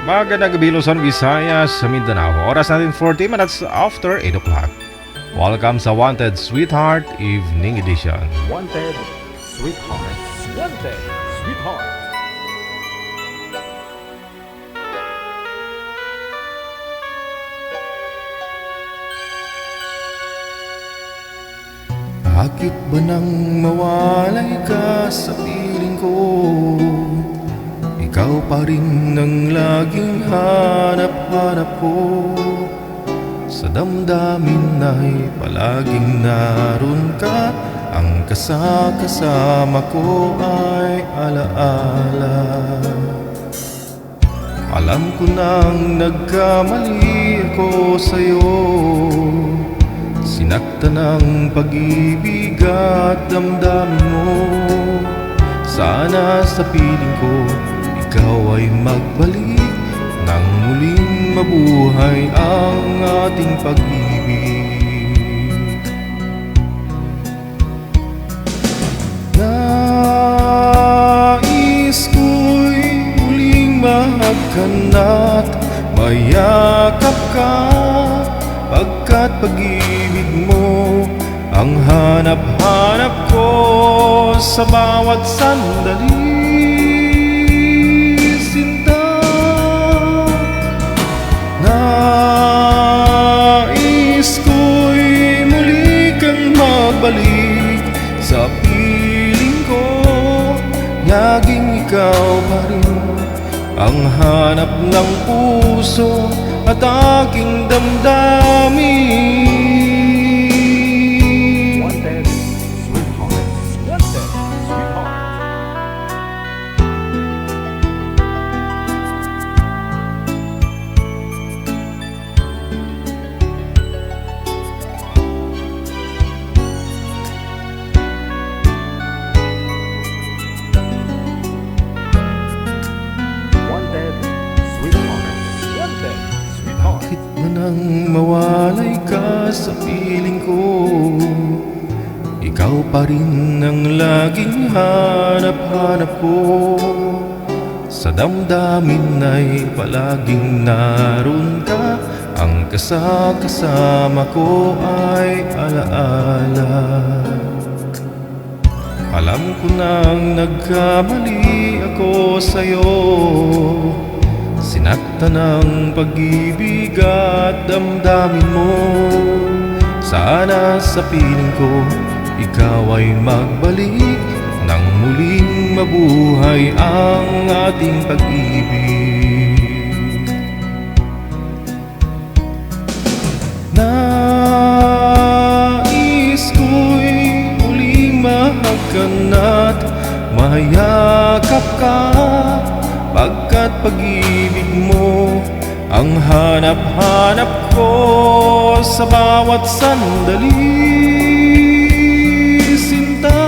Magandang gabi Luzon, Visayas, sa Mindanao. Oras natin 40 minutes after 8 o'clock. Welcome sa Wanted Sweetheart Evening Edition. Wanted Sweetheart. Wanted Sweetheart. Bakit ba nang mawalay ka sa piling ko? Ikaw pa rin ang laging hanap-hanap ko. Sa damdamin ay palaging naroon ka. Ang kasama ko ay alaala. Alam ko nang nagkamali ako sa'yo. Sinaktan ang pag-ibig at damdamin mo. Sana sa piling ko ikaw ay magbalik nang muling mabuhay ang ating pag-ibig. Nais ko'y muling mahagkan at mayakap ka, pagkat pag-ibig mo ang hanap-hanap ko sa bawat sandali. Nais ko'y muli kang magbalik sa piling ko. Laging ikaw pa rin ang hanap ng puso at aking damdamin. Wanted Sweetheart. Wanted Sweetheart. Wanted Sweetheart. Wanted Sweetheart. Bakit ba nang mawalay ka sa piling ko? Ikaw pa rin ang laging hanap-hanap ko. Sa damdamin ay palaging naroon ka. Ang kasama ko ay alaala. Alam ko nang nagkamali ako sa'yo. Sinaktan ang pag-ibig at damdamin mo. Sana sa piling ko ikaw ay magbalik nang muling mabuhay ang ating pag-ibig. Nais ko'y muling mahagkan at mayakap ka, pagkat pag-ibig mo ang hanap-hanap ko sa bawat sandali. Sinta,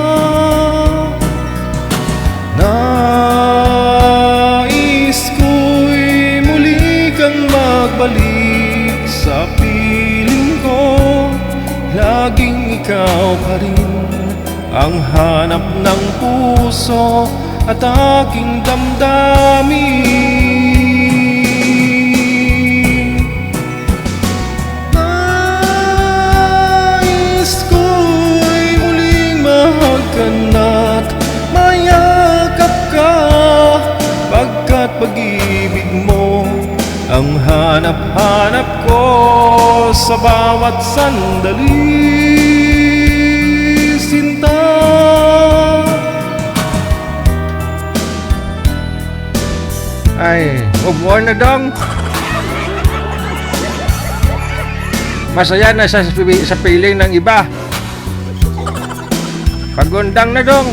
nais ko'y muli kang magbalik sa piling ko. Laging ikaw pa rin ang hanap ng puso at aking damdamin. Nais ko'y muling mahagkan at mayakap ka, pagkat pag-ibig mo ang hanap-hanap ko sa bawat sandali. Sinta, ay, move on na dong. Masaya na sa piling ng iba. Pagundang na dong.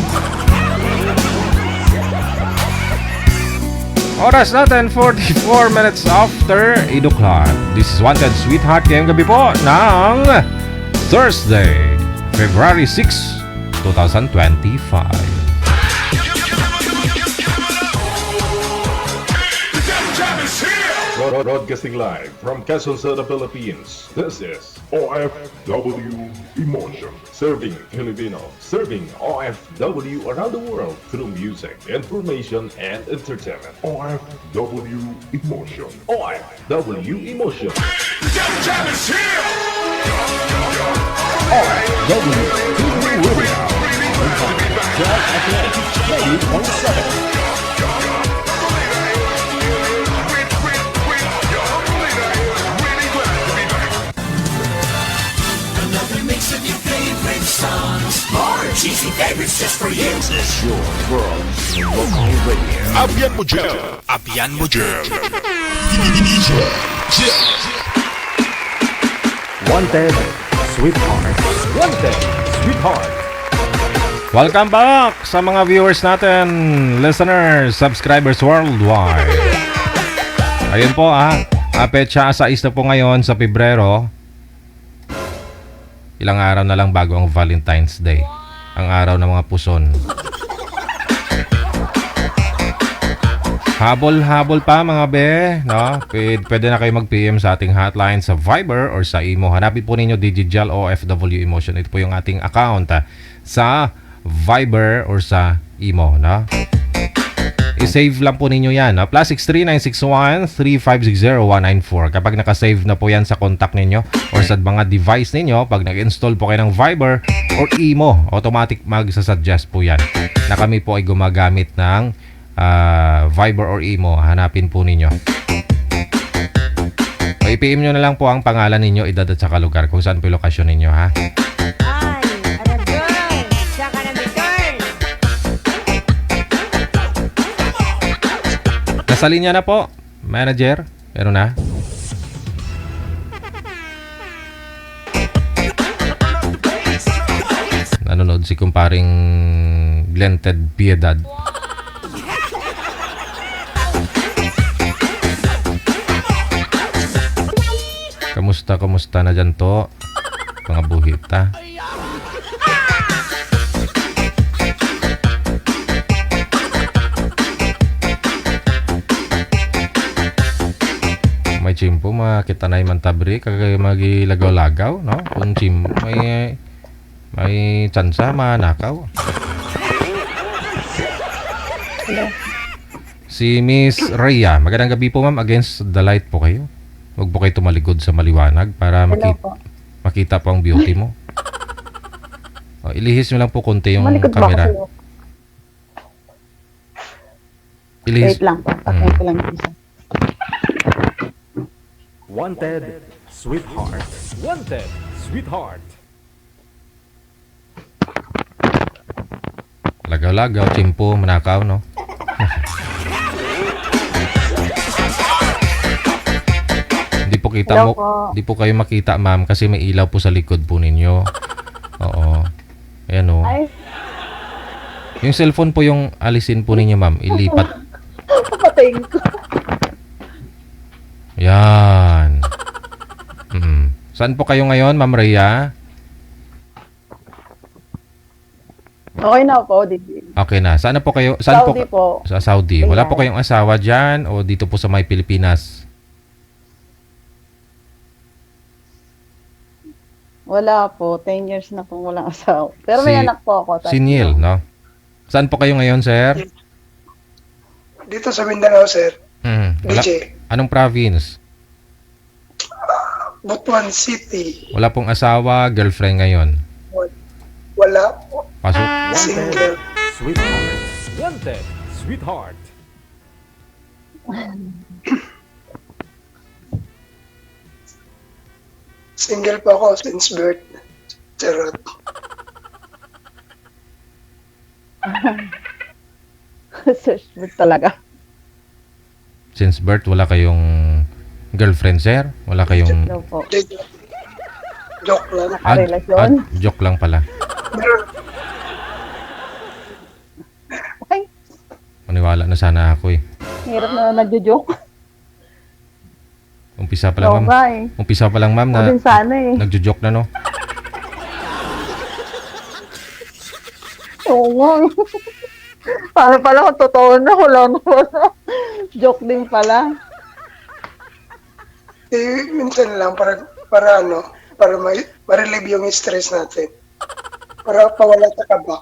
Oras natin 44 minutes after 8 o'clock. This is Wanted Sweetheart ngayong gabi po ng Thursday, February 6, 2025. Broadcasting live from Quezon City, Philippines. This is OFW Emotion. Serving Filipino. Serving OFW around the world through music, information, and entertainment. OFW Emotion. OFW Emotion. Another mix of your favorite songs. More cheesy favorites just for you. This is your world local radio. Abyan mo dyan. Abyan mo dyan. Wanted, Sweetheart. Wanted, Sweetheart. Welcome back sa mga viewers natin, listeners, subscribers worldwide. Ayun po petsa 6 na po ngayon sa Pebrero. Ilang araw na lang bago ang Valentine's Day, ang araw ng mga puson. Habol-habol pa mga be, no? Pwede na kayo mag-PM sa ating hotline sa Viber or sa Imo. Hanapin po ninyo Digital OFW Emotion. Ito po yung ating account sa Viber or sa Imo, no? I-save lang po ninyo yan, no? +63 961 3560194. Kapag nakasave na po yan sa contact ninyo or sa mga device ninyo, pag nag-install po kayo ng Viber or Imo, automatic magsasuggest po yan na kami po ay gumagamit ng Viber or Imo. Hanapin po ninyo. O i-PM nyo na lang po ang pangalan ninyo, edad at saka lugar kung saan po yung lokasyon ninyo, ha? Ay, ano girl? Saka na may girl. Nasa linya na po, manager. Meron na? Nanonood si kumparing Glented Piedad. Kamusta na dyan to? Mga buhita. May chimpo, makita na yung mantabri, kagaya magilagaw-lagaw, no? Kung may tsansa, manakaw. Si Miss Rhea, magandang gabi po ma'am, against the light po kayo. Huwag po kayo tumalikod sa maliwanag para makita po ang beauty mo. O, ilihis nyo lang po konti yung Malikod ba camera. ako? Ilihis. Wait lang po. Patay ko lang yung isa. Wanted, Sweetheart. Wanted, Sweetheart. Lagaw-lagaw, chimpo, manakaw, no? Hello po. Di po kayo makita ma'am kasi may ilaw po sa likod po ninyo. Oo. Ayan o. Ay, Yung cellphone po yung alisin po ninyo ma'am. Ilipat. papatayin ko. Yan. Saan po kayo ngayon ma'am Rhea? Okay na po, Didi. Okay na. Saan po kayo? Saan Saudi po. Sa Saudi. Wala Ayan. po kayong asawa dyan o dito po sa may Pilipinas? Wala po. 10 years na po walang asawa. Pero may anak po ako. Si Neil, no? Saan po kayo ngayon, sir? Dito sa Mindanao, sir. Wala, DJ. anong province? Butuan City. Wala pong asawa, girlfriend ngayon. Wala po. Pasok. Single. Sweetheart. Wanted, Sweetheart. Single po ako since birth. Charot. Search book talaga. Since birth, wala kayong girlfriend, sir? Wala kayong... Hello po. Joke lang. Nakarelasyon. Joke lang pala. Meron. Okay. Maniwala na sana ako eh. Hirap na nagjo-joke. Umpisa pa lang, Oo ma'am. nga eh. Umpisa pa lang, ma'am, Ako na din sana eh. nagjo-joke na, no? Oo nga. Paano pala kung totoo na? Wala na pala. Joke din pala. minsan lang para ma-relieve yung stress natin. Para pawala sa kaba.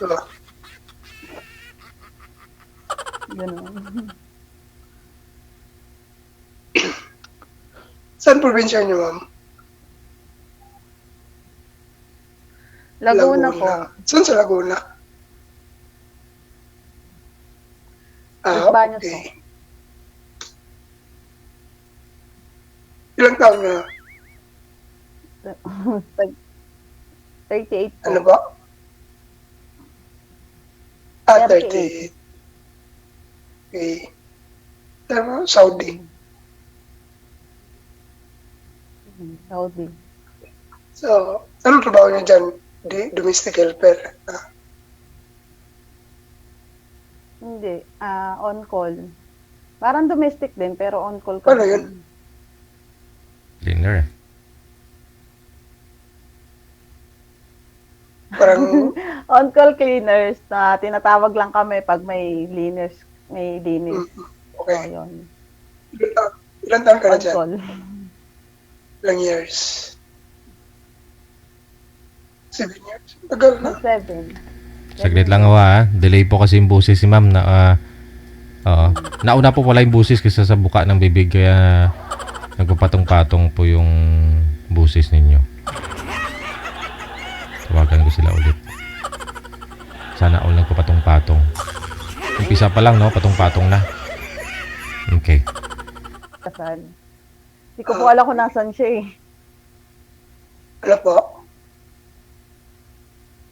Diba? Ganun. Saan probinsya niyo, ma'am? Laguna po. Saan sa Laguna? Los Baños po. Okay. Ilang taon na? 38 po. Ano ba? 38. 38. Okay. Tama, Saudi. Saudi. So, anong trabaho niyo dyan? Domestic helper. Hindi. On call. Parang domestic din, pero on call Paano kasi. yun? Cleaner. Parang, On call cleaners na tinatawag lang kami pag may linis. May linis. So, okay. yun. Ilan taon ka na On dyan? call. Ilang years? 7 years? Tagal na. 7. Saglit lang ako ha. Delay po kasi yung busis si ma'am na nauna po pala yung busis kaysa sa buka ng bibig kaya nagpapatong-patong po yung busis ninyo. Tawagan ko sila ulit. Sana all nagpapatong-patong. Umpisa pa lang no, patong-patong na. Okay. Kasal. Hindi ko po alam kung nasan siya eh. Ano po?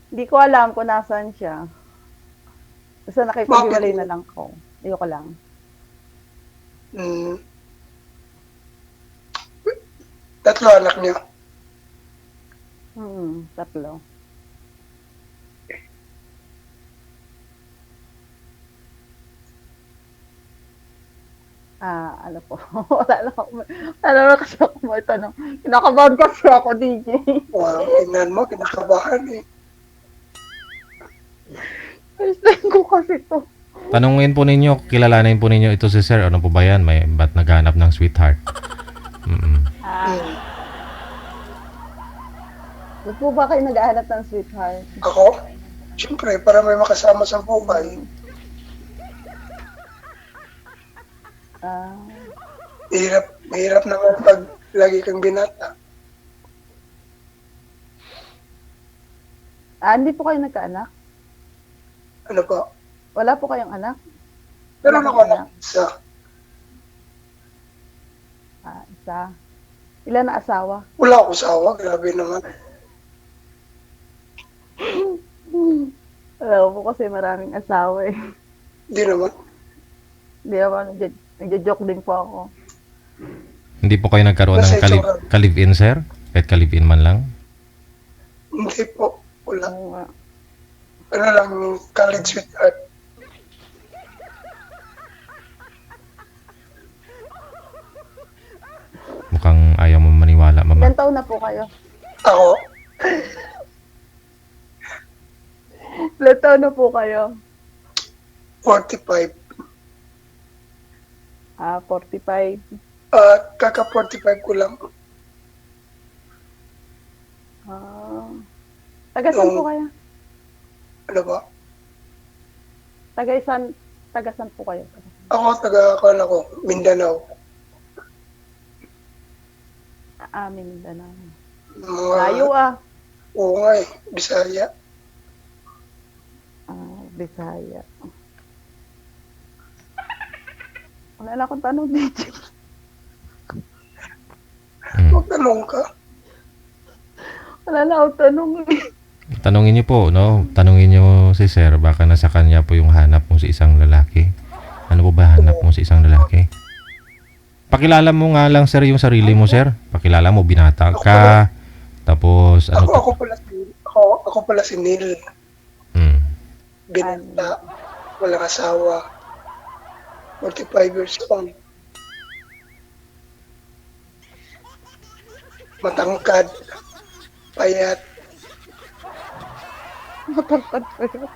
Hindi ko alam kung nasan siya. Basta nakipag-iwalay na lang ko. Ayoko lang. Tatlo anak niyo. 3. Ano po. Wala na kasi ako may tanong. Kinakabahan kasi ako, DJ. Wow, tingnan mo, kinakabahan eh. First time ko kasi to. Tanungin po ninyo, kilalanin po ninyo ito si sir. Ano po ba yan? Ba't naghanap ng sweetheart? Ba't po ba kayo nag-ahanap ng sweetheart? Ako? Siyempre, para may makasama sa buhay. Mahirap naman pag lagi kang binata. Hindi po kayo nagkaanak? Ano po? Wala po kayong anak? Pero ako anak isa. Isa. Ilan na asawa? Wala akong asawa, grabe naman. Alam po kasi maraming asawa eh. Hindi naman. Hindi naman, nagja-joke din po ako. Hindi po kayo nagkaroon ng ka-live-in, sir? Kahit ka-live-in man lang? Hindi po. Wala. Oo nga. Ano lang, college sweetheart. Mukhang ayaw mo maniwala, mama. Ilan taon na po kayo? Ako? Ilan taon na po kayo? 45. 45. Kaka 45 ko lang. Tagasan po kayo? Ano ba? Tagasan po kayo? Ako, Mindanao. Mindanao. Mga, Layo oo nga eh, Bisaya. Bisaya. Wala na akong tanong dito. Magtanong ka. Wala na akong tanong eh. Tanungin niyo po, no? Tanungin niyo si sir, baka nasa kanya po yung hanap mo sa isang lalaki. Ano po ba hanap mo sa isang lalaki? Pakilala mo nga lang, sir, yung sarili mo, sir. Pakilala mo, binata ka. Tapos, ano Ako pala si Neil. Binata. Walang asawa. 45 years old. Matangkad. Payat. Matangkad pa yun.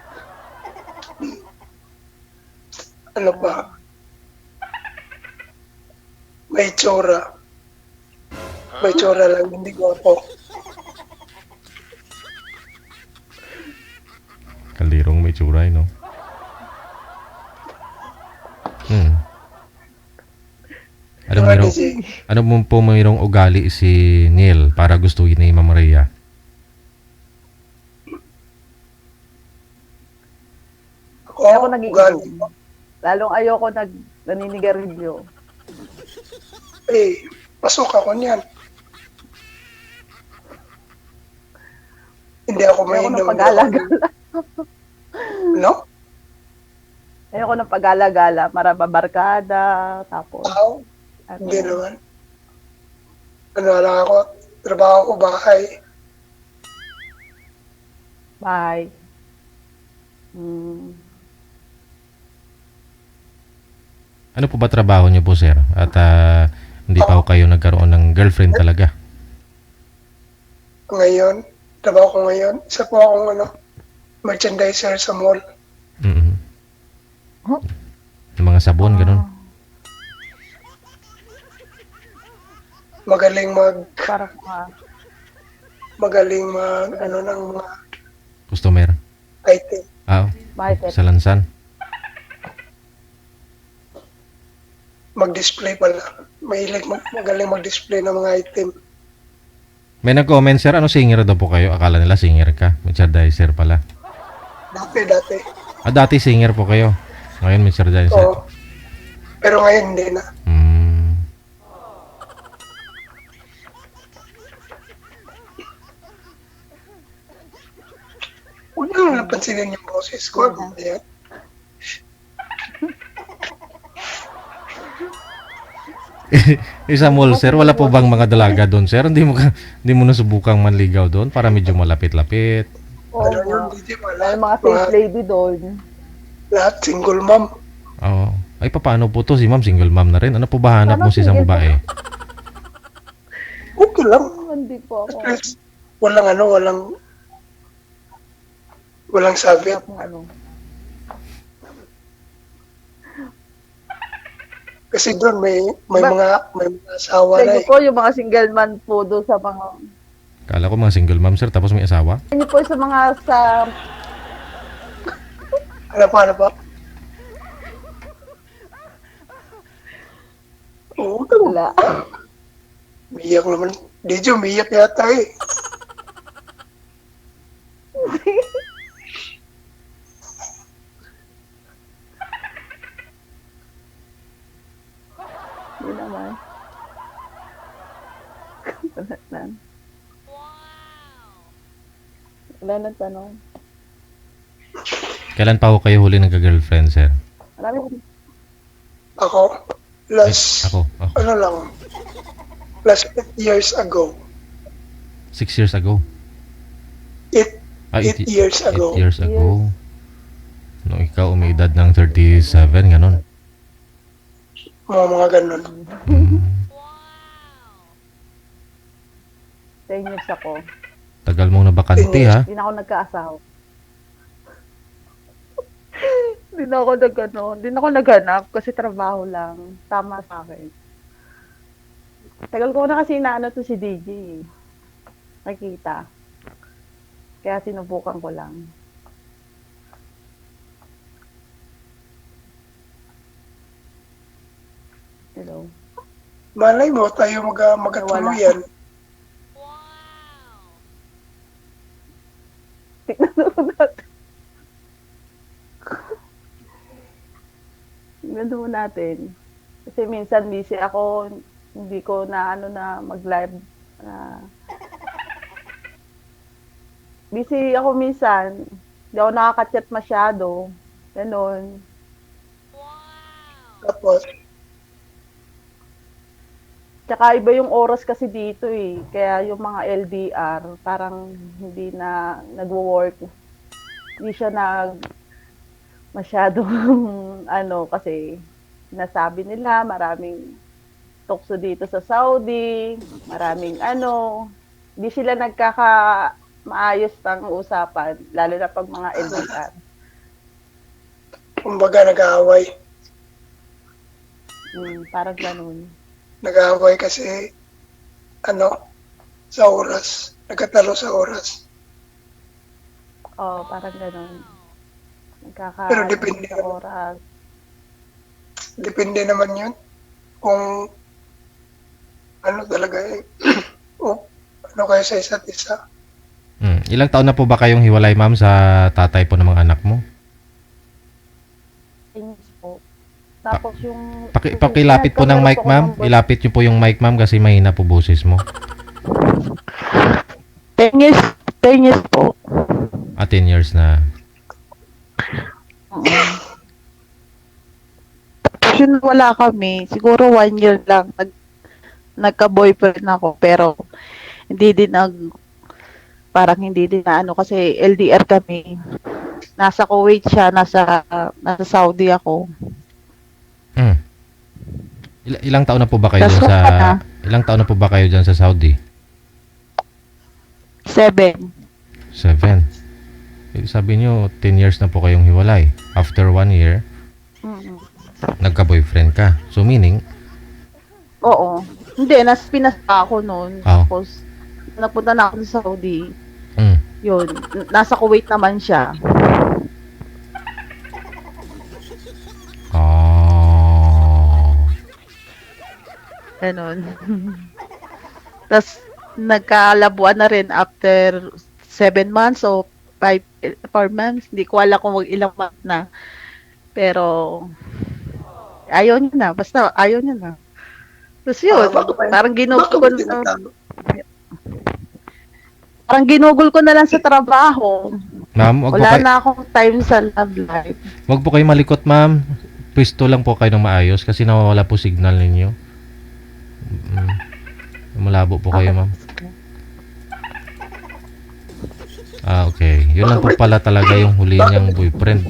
Ano ba? may tsura. May tsura lang, hindi gwapo. Kalirong may tsuray, no? Ano mayroong, ano mo po mayroong ugali si Neil para gustuhin ni Ma'am Maria? Kaya ako Ako, nag-iinom. ugali. Lalong ayoko naninigarilyo. Eh, pasok ako niyan. Hindi ako Ayoko mainom. ng pag-alagala. No? Ayoko ng pag-alagala. Marababarkada. Tapos, Ako, ano, hindi naman. Ano lang ako, trabaho ko bahay. bye. Hmm. Ano po ba trabaho niyo po, sir? At hindi pa ho kayo nagkaroon ng girlfriend talaga? Ngayon, trabaho ko ngayon. Isa po akong merchandiser sa mall. Mm. Huh? Yung mga sabon, ganun. Magaling Parang ng mga Customer. item. bakit? Sa lansan. Mag-display pala. Magaling mag-display ng mga item. May nag-comment, sir, ano singer daw po kayo? Akala nila singer ka. Merchandiser pala. Dati. Dati singer po kayo. Ngayon merchandiser. Oo. Pero ngayon hindi na. Huwag nang napansinin yung boses ko. Ayan. Sa mall, sir, wala po bang mga dalaga doon, sir? Hindi mo nasubukang manligaw doon para medyo malapit-lapit? Oo Ano nga. yun, DJ? May mga safe lady doon. Lahat single mom. Oo. Ay, paano po to? Si ma'am, single mom na rin. Ano po ba hanap mo Paano sa isang single babae? Okay lang. Hindi po ako. At least, walang sabit. Ano. Kasi doon may mga asawa na Sige po, yung mga single man po doon sa mga... Kala ko mga single mom, sir, tapos may asawa? Hindi po sa mga sa... Ano pa? Oo, Wala. umiyak naman. DJ, umiyak yata eh. Hindi naman. Wala nang tanong. Kailan pa ho kayo huli nagka-girlfriend, sir? Marami Ako, Ako. ano lang, last 8 years ago. 6 years ago. 8 8 years ago. 8 years ago. Nung ikaw umiidad ng 37, ganon. Mga ganun. 10 years ako. Tagal mong nabakante, ha? Hindi na ako nagkaasawa. Hindi na ako naghanap kasi trabaho lang. Tama sa akin. Tagal ko na kasi inaano to si DJ. Nakita. Kaya sinubukan ko lang. Hello. Malay mo, tayo magkatuluyan. Tignan natin. Tignan natin. Kasi minsan busy ako, hindi ko na mag-live. Busy ako minsan. Hindi ako nakaka-chat masyado. Ganon. Tapos, Tsaka iba yung oras kasi dito eh. Kaya yung mga LDR, parang hindi na nagwo-work. Hindi siya masyadong kasi nasabi nila maraming tukso dito sa Saudi, maraming hindi sila maayos ng usapan, lalo na pag mga LDR. kumbaga nag-aaway. Parang ganun. nag-aaway kasi sa oras. Nagkatalo sa oras. Oh, parang ganun. Pero depende Sa oras. Depende naman yun kung ano talaga o ano kayo sa isa't isa. Ilang taon na po ba kayong hiwalay, ma'am, sa tatay po ng mga anak mo? Things po. Tapos yung... Pakilapit po ng mic, ma'am. Ilapit niyo po yung mic, ma'am, kasi mahina po boses mo. 10 years po. 10 years na. Tapos yun wala kami. Siguro 1 year lang. Nagka-boyfriend ako. Pero parang hindi din na ano kasi LDR kami. Nasa Kuwait siya, nasa Saudi ako. Ilang taon na po ba kayo dyan sa... Ilang taon na po ba kayo dyan sa Saudi? 7. 7. Sabi niyo, 10 years na po kayong hiwalay. After 1 year, nagka-boyfriend ka. So, meaning? Oo. Hindi, nasa Pinas pa ako noon. Oh. Tapos, napunta na ako sa Saudi. Mm. Yun. Nasa Kuwait naman siya. Ganon. Tapos, nagkalabuan na rin after 7 months o 4 months. Hindi ko alam kung ilang month na. Pero, ayaw niya na. Basta, ayaw niya na. Tapos yun, parang ginugol ko na lang sa trabaho. Ma'am, Wala na akong time sa love life. Wag po kayo malikot, ma'am. Pwesto lang po kayo ng maayos kasi nawawala po signal ninyo. Malabo po kayo, ma'am. Okay. Yun lang po pala talaga yung huli niyang boyfriend.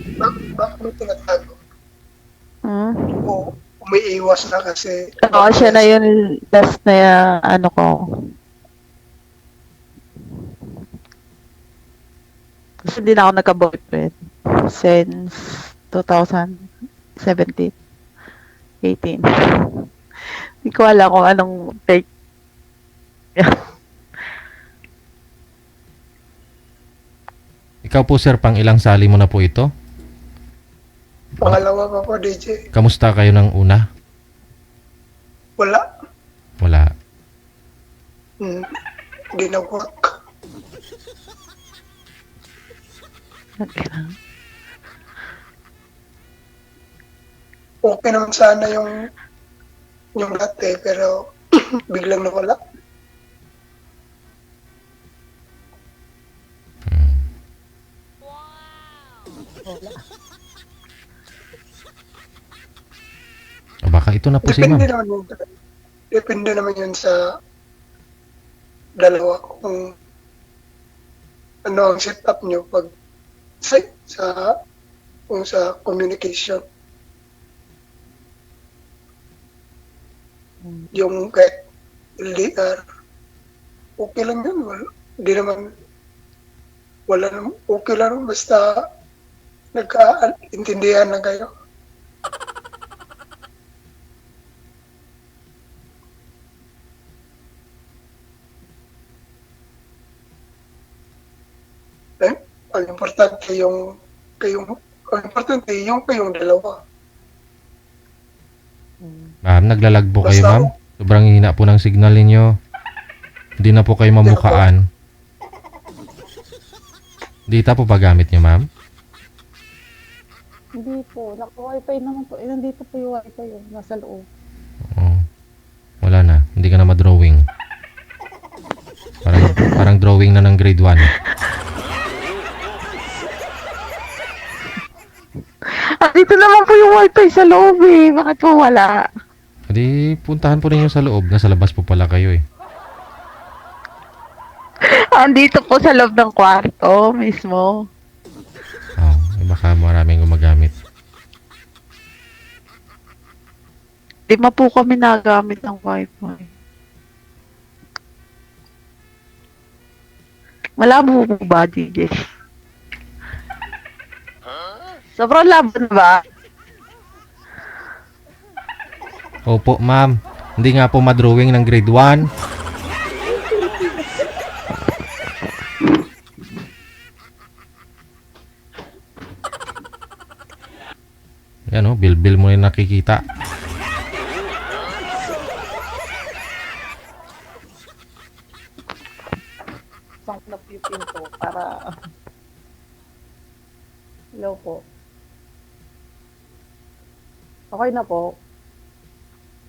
Bakit mo tinatago? O umiiwas na kasi... Oo, siya na yun last na ano ko. Kasi hindi na ako nagka-boyfriend since 2017, 18. Hindi ko alam kung anong take. Ikaw po, sir, pang ilang sali mo na po ito? Pangalawa pa po, DJ. Kamusta kayo ng una? Wala. Wala. Hindi na work. Okay naman sana yung dati, pero biglang nawala. O baka ito na po si ma'am. Depende naman yun sa dalawa kung ano ang setup nyo pag sa communication. Yung kahit LDR, okay lang yun. Okay lang naman basta nagkaintindihan na kayo. Ang importante yung kayong dalawa. Ma'am, naglalag po kayo, ma'am. Sobrang hina po ng signal ninyo. Hindi na po kayo mamukaan. Data po ba gamit niyo, ma'am? Hindi po. Naka-wifi naman po. Nandito po yung wifi yun. Nasa loob. Oo. Wala na. Hindi ka na ma-drawing. Parang drawing na ng grade 1. Dito naman po yung wifi sa loob eh. Bakit po wala? Hindi, puntahan po ninyo sa loob. Nasa labas po pala kayo eh. Andito po sa loob ng kwarto mismo. Baka maraming gumagamit. Di ma po kami nagamit ng wifi. Malabo po ba, DJ? Sobrang labo na ba? Opo, ma'am. Hindi nga po madrawing ng grade 1. Yan o, bilbil mo yung nakikita. Sangklap yung pinto para... Hello po. Okay na po.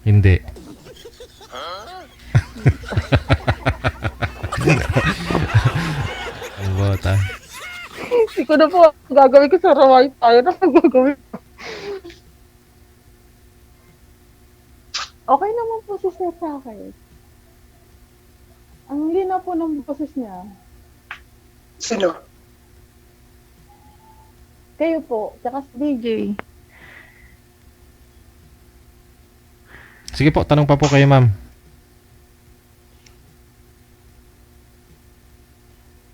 Hindi. Ang bota. Hindi ko na po gagawin ko sa wifi. Ano ang gagawin ko? Okay naman po si Sir sa akin. Ang linaw po ng boses niya. Sino? Kayo po, tsaka si DJ. Sige po, tanong pa po kayo, ma'am.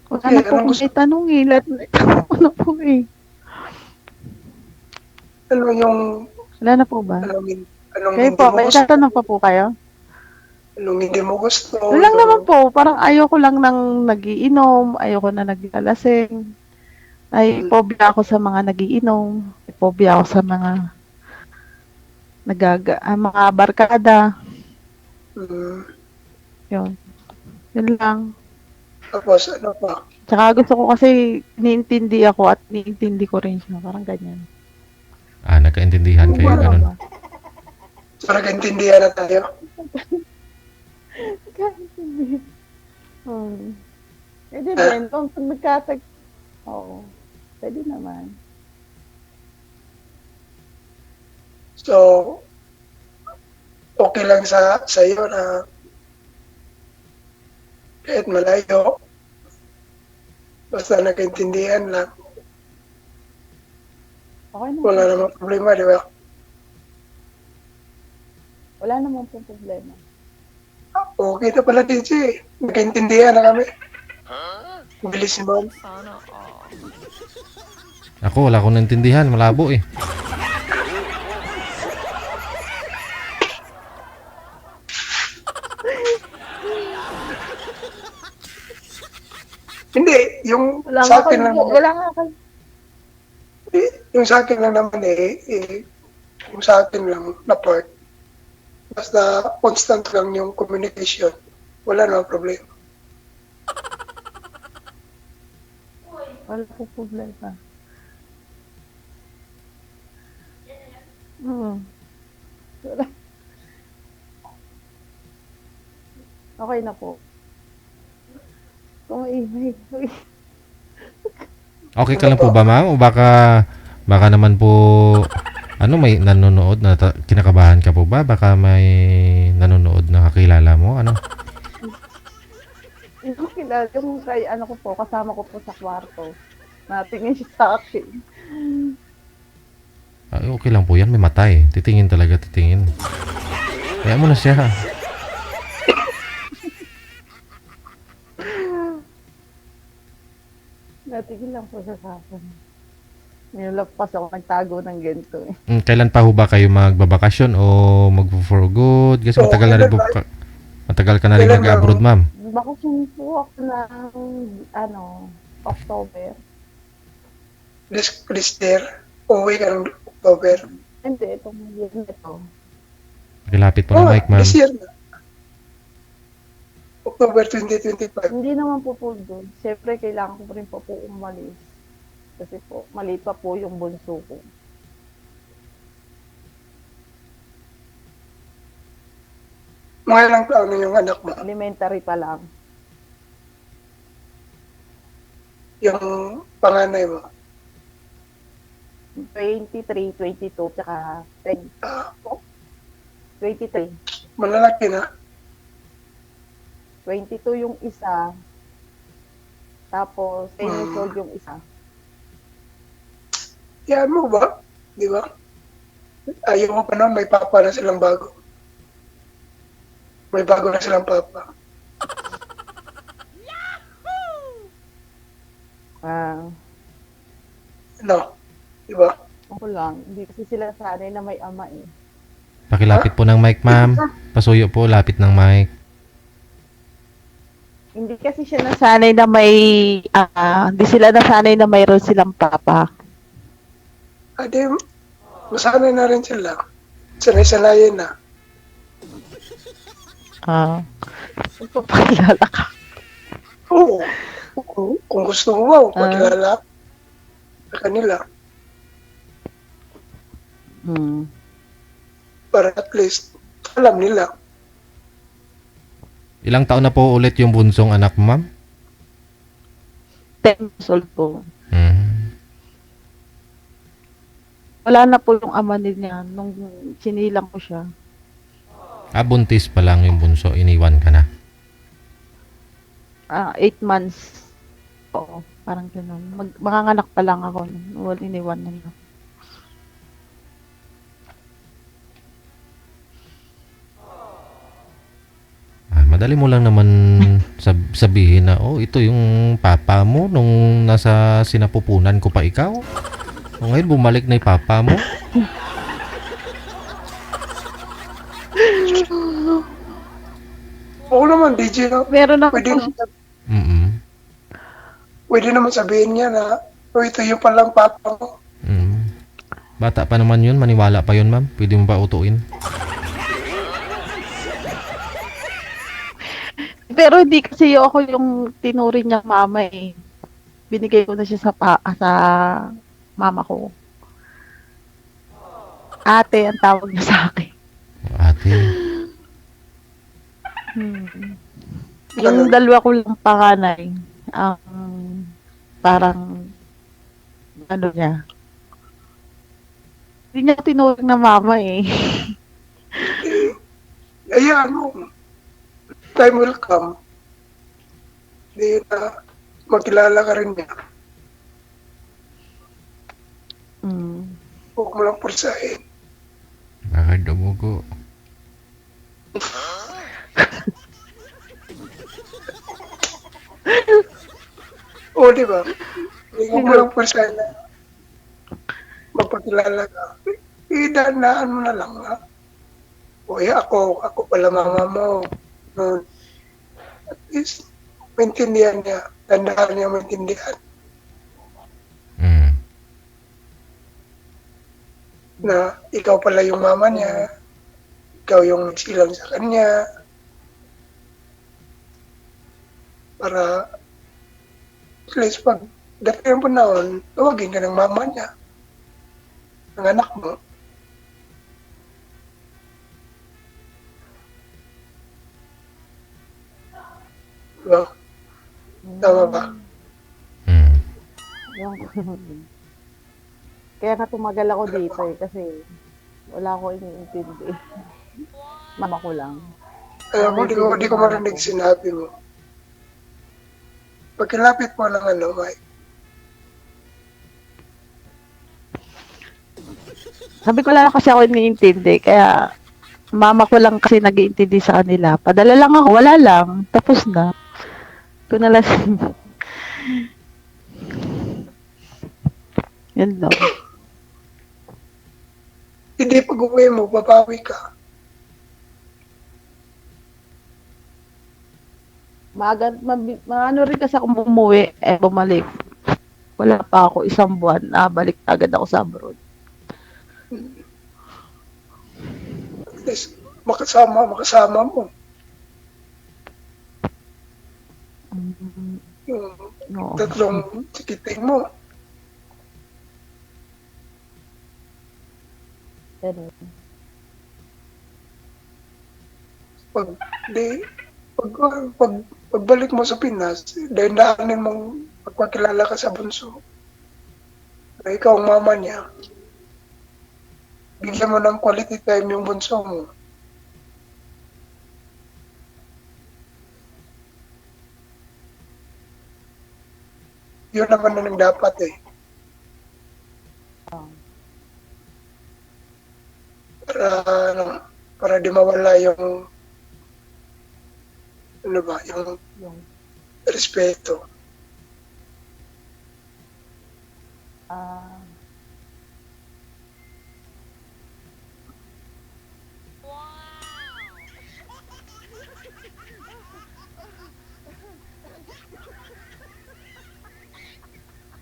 Wala Okay, na po anong kung may tanong eh. Lahat na itanong ko na po eh. Ano yung, Wala na po ba? anong Kayo hindi po, mo may gusto? tatanong pa po kayo? Anong hindi mo gusto? Wala lang naman po, parang ayoko lang nang nagiinom, ayoko na naglalasing. Ay, phobia ako sa mga nagiinom, phobia ako sa mga mga barkada. Hmm. Yun. Yun lang. Tapos ano pa? Tsaka gusto ko kasi niintindi ako at niintindi ko rin siya. Parang ganyan. Ah, nagkaintindihan kayo, Ano ganun. ba? So, nag-intindihan na tayo. Nagkaintindi. Pwede din. Kung nagkatag... Oo. Pwede naman. So, okay lang sa iyo na kahit malayo, basta nagkaintindihan lang, Okay naman. wala namang problema, di ba? Wala naman po problema. Okay na pala, DJ. Nagkaintindihan na kami. Bilis si ma'am. Ako, wala akong naintindihan. Malabo eh. Hindi, yung Wala sa nga akin lang kayo. naman, Wala nga kayo. yung sa akin lang naman yung sa akin lang na part, basta constant lang yung communication, wala namang problema. Wala po problema. Wala. Okay na po. Kung may Okay ka lang po ba, ma'am? O baka naman po, may nanonood na kinakabahan ka po ba? Baka may nanonood na kakilala mo? Ano? yung kilala, yung kay ko po, kasama ko po sa kwarto. Natingin siya sa akin. Ay, okay lang po yan. May matay. Titingin talaga, titingin. Kaya mo na siya. Natingin lang po siya sa akin. Nilagpas ako, nagtago ng ganito eh. Kailan pa ho ba kayo magbabakasyon o mag-for good? Kasi Oo, matagal ka na rin kailan mag-abroad, ma'am. Bakasyon po ako ng, October. This year, uwi ka ng October. Hindi, itong year na ito. Pakilapit po ng mic, ma'am. This year na. October 2025. Hindi naman po po doon. Siyempre, kailangan ko rin po umalis. Kasi po, maliit pa po yung bunso ko. Mga ilang taon na yung anak mo? Elementary pa lang. Yung panganay mo? 23, 22, tsaka 10. 23. Malalaki na. 22 yung isa. Tapos, 10 years old yung isa. Yan mo ba? Di ba? Ayaw mo pa noon, may papa na silang bago. May bago na silang papa. Ah, No? Di ba? ako lang. Hindi kasi sila sanay na may ama eh. Pakilapit po ng mic, ma'am. Pasuyo po, lapit ng mic. Hindi kasi siya nasanay na hindi sila nasanay na mayroon silang papa. Adi, masanay na rin sila. Sanay-sanayin na. Magpapakilala ka. Oo. Kung gusto mo, magkilala sa kanila. Para at least, alam nila. Ilang taon na po ulit yung bunsong anak mo, ma'am? 10 years old po. Mhm. Wala na po yung ama niya nung sinilang ko siya. Buntis pa lang yung bunso, iniwan ka na. 8 months. Oo, parang gano'n. Manganganak pa lang ako. Iniwan na niya. Madali mo lang naman sabihin na, ito yung papa mo nung nasa sinapupunan ko pa ikaw. Ngayon bumalik na yung papa mo. Oo naman, DJ, no? Meron ako Pwede naman sabihin niya na, ito yung palang papa mo. Bata pa naman yun, maniwala pa yun, ma'am. Pwede mo ba utuin? Pero hindi kasi ako yung tinuring niyang mama eh. Binigay ko na siya sa mama ko. Ate ang tawag niya sa akin. Ate. Yung dalawa ko lang panganay, ang parang ano niya. Hindi niya tinuring na mama eh. Ayan mo. Time will come. Hindi na magkilala ka rin niya. Huwag mo lang pursahin. Bakit dumugo? Oo, di ba? Huwag mo lang pursahin na magpakilala ka. Idanaan mo na lang ha. Uy, ako pala mama mo. Noon. At least, maintindihan niya. Tandaan niya maintindihan. Na ikaw pala yung mama niya. Ikaw yung nagsilang sa kanya. Para at least pag dating ang panahon, tawagin ka ng mama niya. Ng anak mo. Diba? Tama ba? Kaya nga tumagal ako dito eh, kasi wala ko iniintindi. Mama ko lang. Alam mo, di ko marinig sinabi mo. Pagkilapit mo ng Mike. Sabi ko lang kasi ako iniintindi, kaya mama ko lang kasi nag-iintindi sa kanila. Padala lang ako, wala lang. Tapos na. Ito na lang. Yan lang. Hindi pag-uwi mo, babawi ka. Ano rin kasi akong bumuwi, bumalik. Wala pa ako 1 buwan, balik agad ako sa abroad. At least, makasama mo. Yung tatlong tikiting mo. Pagbalik mo sa Pinas, dahil daanin mong pagpakilala ka sa bunso. Na ikaw ang mama niya. Bigyan mo ng quality time yung bunso mo. Yun naman na nang dapat eh. Para di mawala yung yung respeto.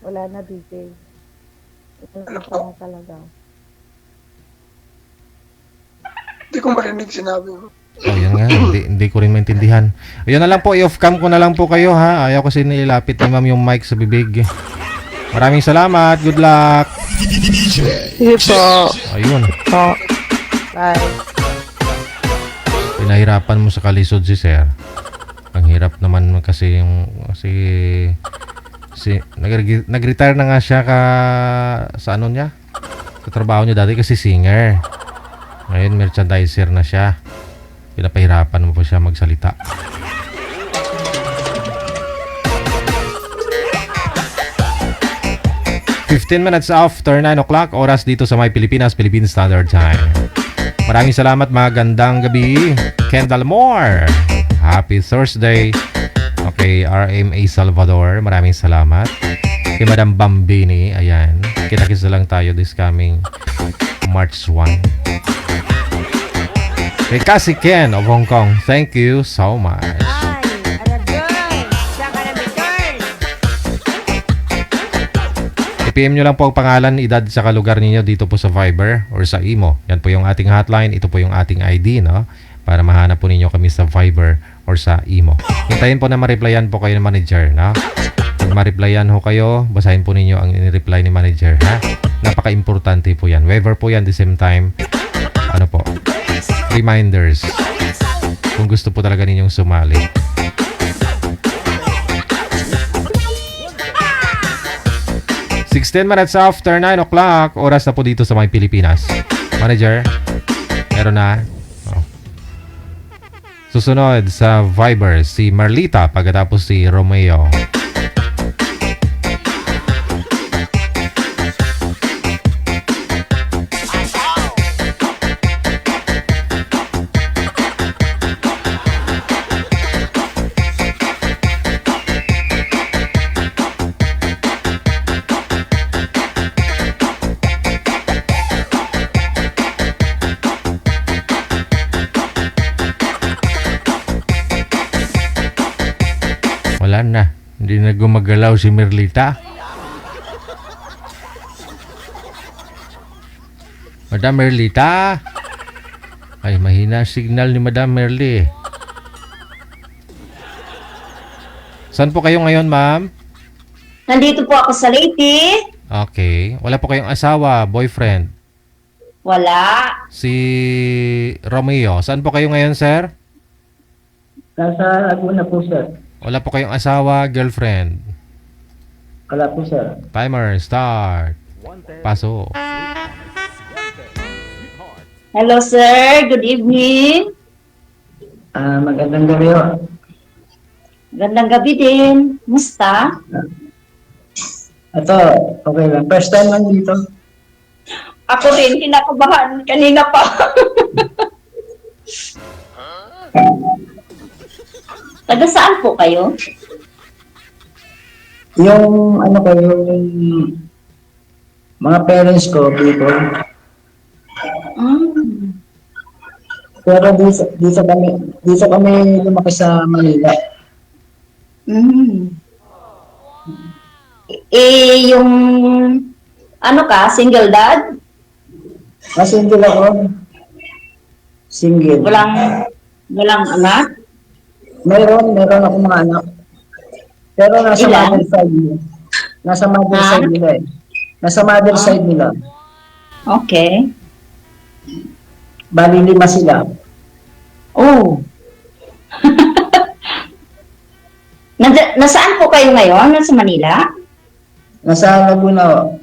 Wala na, DJ. Ito Ano na po? talaga. Hindi ko marinig sinabi mo. Oh, yan nga. Hindi ko rin maintindihan. Ayun na lang po. I-off cam ko na lang po kayo, ha? Ayaw kasi nilapit ni ma'am yung mic sa bibig. Maraming salamat. Good luck. Sige po. Ayun. Po. Bye. Pinahirapan mo sa kalisod si sir. Ang hirap naman kasi nag-retire na nga siya sa ano niya, sa trabaho niya dati kasi singer. Ngayon merchandiser na siya. Pinapahirapan mo po siya magsalita. "15 minutes after 9 o'clock, oras dito sa may Pilipinas, Philippine Standard Time." Maraming salamat, magandang gabi. Kendall Moore, happy Thursday. Okay, RMA Salvador, maraming salamat. Kay Madam Bambini, ayan. Kita-kits lang tayo this coming March 1. Kay Cassie Ken of Hong Kong, thank you so much. Ay, ara girl. Diyan ka na, girl. I-PM nyo lang po ang pangalan, edad sa lugar ninyo dito po sa Viber or sa Imo. Yan po yung ating hotline, ito po yung ating ID, no? Para mahanap po ninyo kami sa Viber or sa Imo. Hintayin po na ma-replyan po kayo ng manager, no? Pag ma-replyan ho kayo, basahin po ninyo ang in-reply ni manager, ha? Napaka-importante po yan. Waiver po yan, the same time, ano po, reminders. Kung gusto po talaga ninyong sumali. "16 minutes after 9 o'clock, oras na po dito sa may Pilipinas." Manager, meron na. Oh. Susunod sa Viber, si Marlita, pagkatapos si Romeo. Wala na. Hindi na gumagalaw si Merlita. Madam Merlita. Ay, mahina signal ni Madam Merli. Saan po kayo ngayon, ma'am? Nandito po ako sa Leyte. Okay. Wala po kayong asawa, boyfriend? Wala. Si Romeo. Saan po kayo ngayon, sir? Nasa Laguna po, sir. Wala po kayong asawa, girlfriend? Wala po, sir. Timer, start. Paso. Hello, sir. Good evening. Magandang gabi ho. Gandang gabi din. Musta? Ito, okay lang. First time lang dito. Ako rin, kinakabahan kanina pa. Taga saan po kayo? Yung, ano ko, yung mga parents ko, people. Pero dito kami lumaki sa Manila. Eh, yung, ano ka, single dad? Single ako. Single. Walang anak? Meron ako mga anak. Pero nasa Ilan? mother side nila. Nasa mother Ha? side nila eh. Nasa mother side nila. Okay. Bali 5 sila. Oh. Nasaan po kayo ngayon? Nasa Manila? Nasa Laguna ho.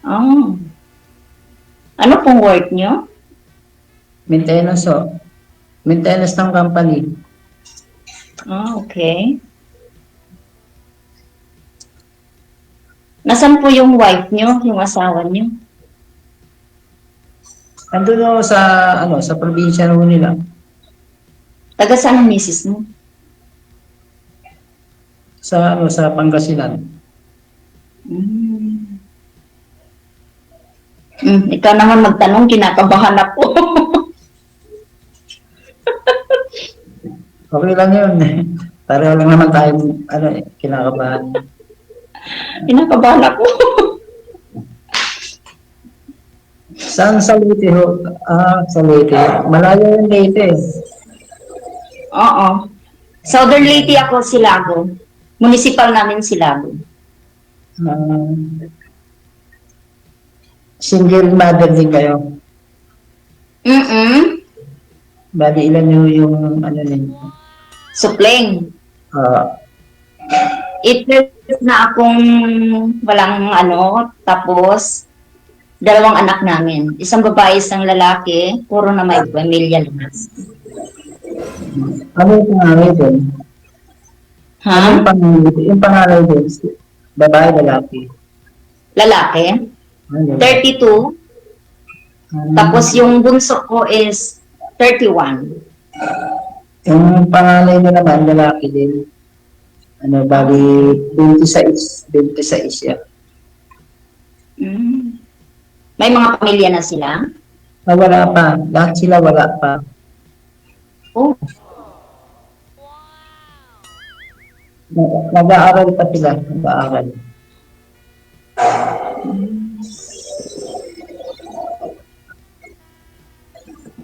Oh. Ano pong work nyo? Maintenance ho. Maintenance ng company. Okay. Nasaan po yung wife nyo, yung asawa nyo? Andun ho sa probinsya ho nila. Taga saan ang misis mo? Sa Pangasinan. Ikaw naman magtanong, kinakabahan ako. Okay lang yun. Pareho lang naman tayo kinakabahan. Kinakabahan ako. Saan sa Leyte ho? Sa Leyte. Malayo yung Leyte. Oo. Southern Leyte ako, Silago. Municipal namin Silago. Single mother din kayo. Bali, ilan yung ano ninyo? Supling. 8 years na akong walang tapos 2 anak namin. Isang babae, isang lalaki, puro na may pamilya lang. Ano yung pangalan din? Ha? Yung pangalan din? Babae, lalaki? Lalaki? 32. Tapos yung bunso ko is 31. Yung pangalan nyo naman, lalaki din. Bali, 26 siya. May mga pamilya na sila? Wala pa. Lahat sila wala pa. Oh. Nag-aaral pa sila. Nag-aaral.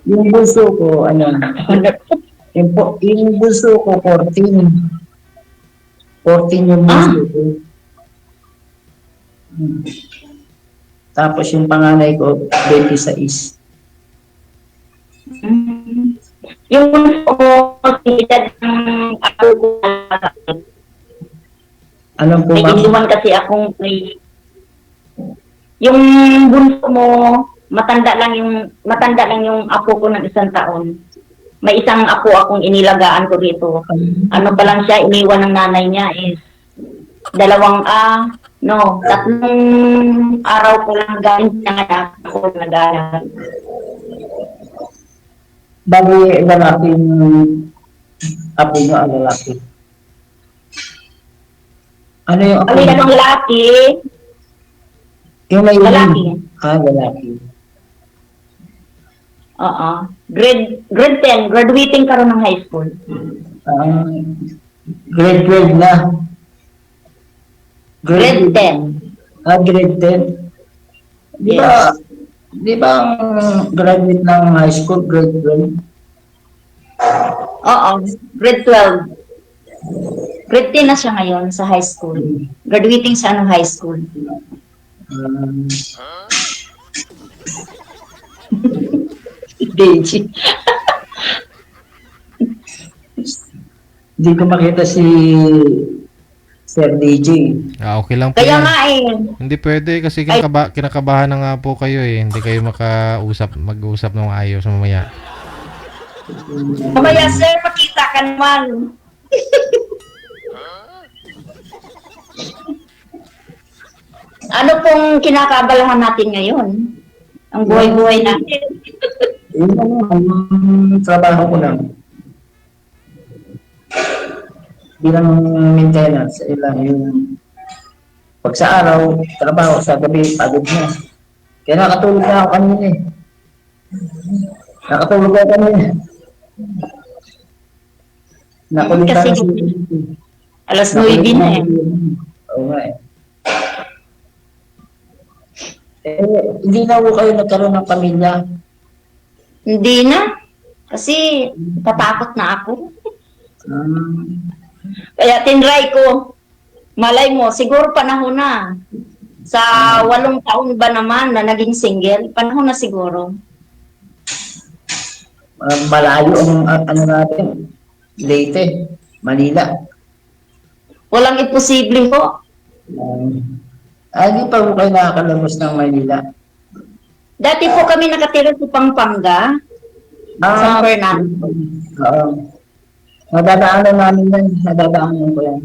Yung bunso ko, yung bunso ko, 14. 14 yung bunso ko. Tapos yung panganay ko, 26. Yung edad ng ako ko, Anong po, may ma'am? inuman kasi akong yung bunso mo, matanda lang yung apo ko ng 1 taon. May isang apo akong inilagaan ko dito. Ano pa lang siya, iniwan ng nanay niya is 3 araw ko lang galing niya ako nag-aaral. Bali, lalaki yung apo nyo, ang lalaki. Ano yung apo nyo? Anong lalaki? Yung may Lalaki. Lalaki. Oo. Grade 10, graduating karon ng high school. Grade 12 na. Grade 10. Grade 10. Di ba ang graduate ng high school, grade 12? Oo, grade 12. Grade 10 na siya ngayon sa high school. Graduating siya ng high school. DJ. Hindi ko makita si Sir DJ. Okay lang po Kaya yan. nga Hindi pwede kasi kinakabahan na nga po kayo eh. Hindi kayo mag-usap ng ayos mamaya. Mamaya sir, makita ka naman. Ano pong kinakabalahan natin ngayon? Ang buhay-buhay natin. Yung trabaho ko lang. Bilang maintenance, ilang yung pag sa araw, trabaho, sa gabi, pagod na. Kaya nakatulog na ako kanina eh. Nakatulog ako kanina. Nakulitan Kasi na si... alas 9 na eh. Oo nga eh. Hindi na ako kayo nagkaroon ng pamilya. Hindi na. Kasi tatakot na ako. Kaya tinry ko. Malay mo, siguro panahon na. Sa 8 taon ba naman na naging single, panahon na siguro. Malayo ang ano natin. Leyte, Manila. Walang imposible po. Hindi pa po kayo nakakalabas ng Manila. Dati po kami nakatira sa Pampanga. San Fernando. Oo. Nadadaanan namin yan. Nadadaanan ko yan.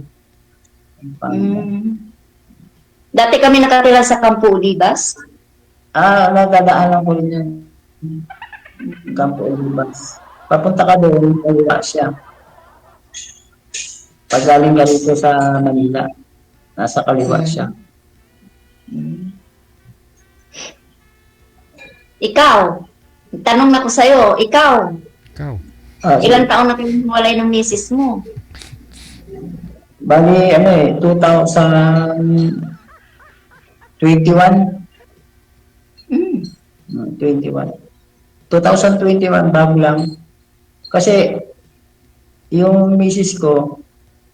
Dati kami nakatira sa Campo Olivas. Nadadaanan ko rin yan. Campo Olivas. Papunta ka doon, kaliwa siya. Pag galing ka rito sa Manila, nasa kaliwa siya. Ikaw, tanong na ko sa'yo, ikaw, Ikaw. ilang taon na kayo walay ng misis mo? Bali, 2021. Mm. 21. 2021, bago lang. Kasi, yung misis ko,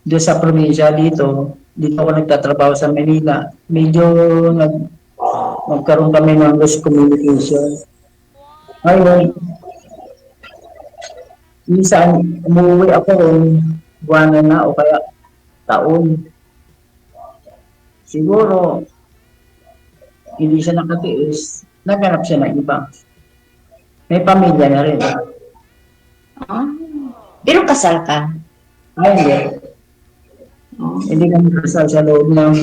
doon sa probinsya dito ako nagtatrabaho sa Manila. Medyo nagkaroon kami ng lost communication. Ngayon, minsan umuwi ako buwanan na o kaya taon. Siguro, hindi siya nakatiis, naghanap siya ng iba. May pamilya na rin. Ah. Pero kasal ka? Ngayon, hindi kami kasal sa loob ng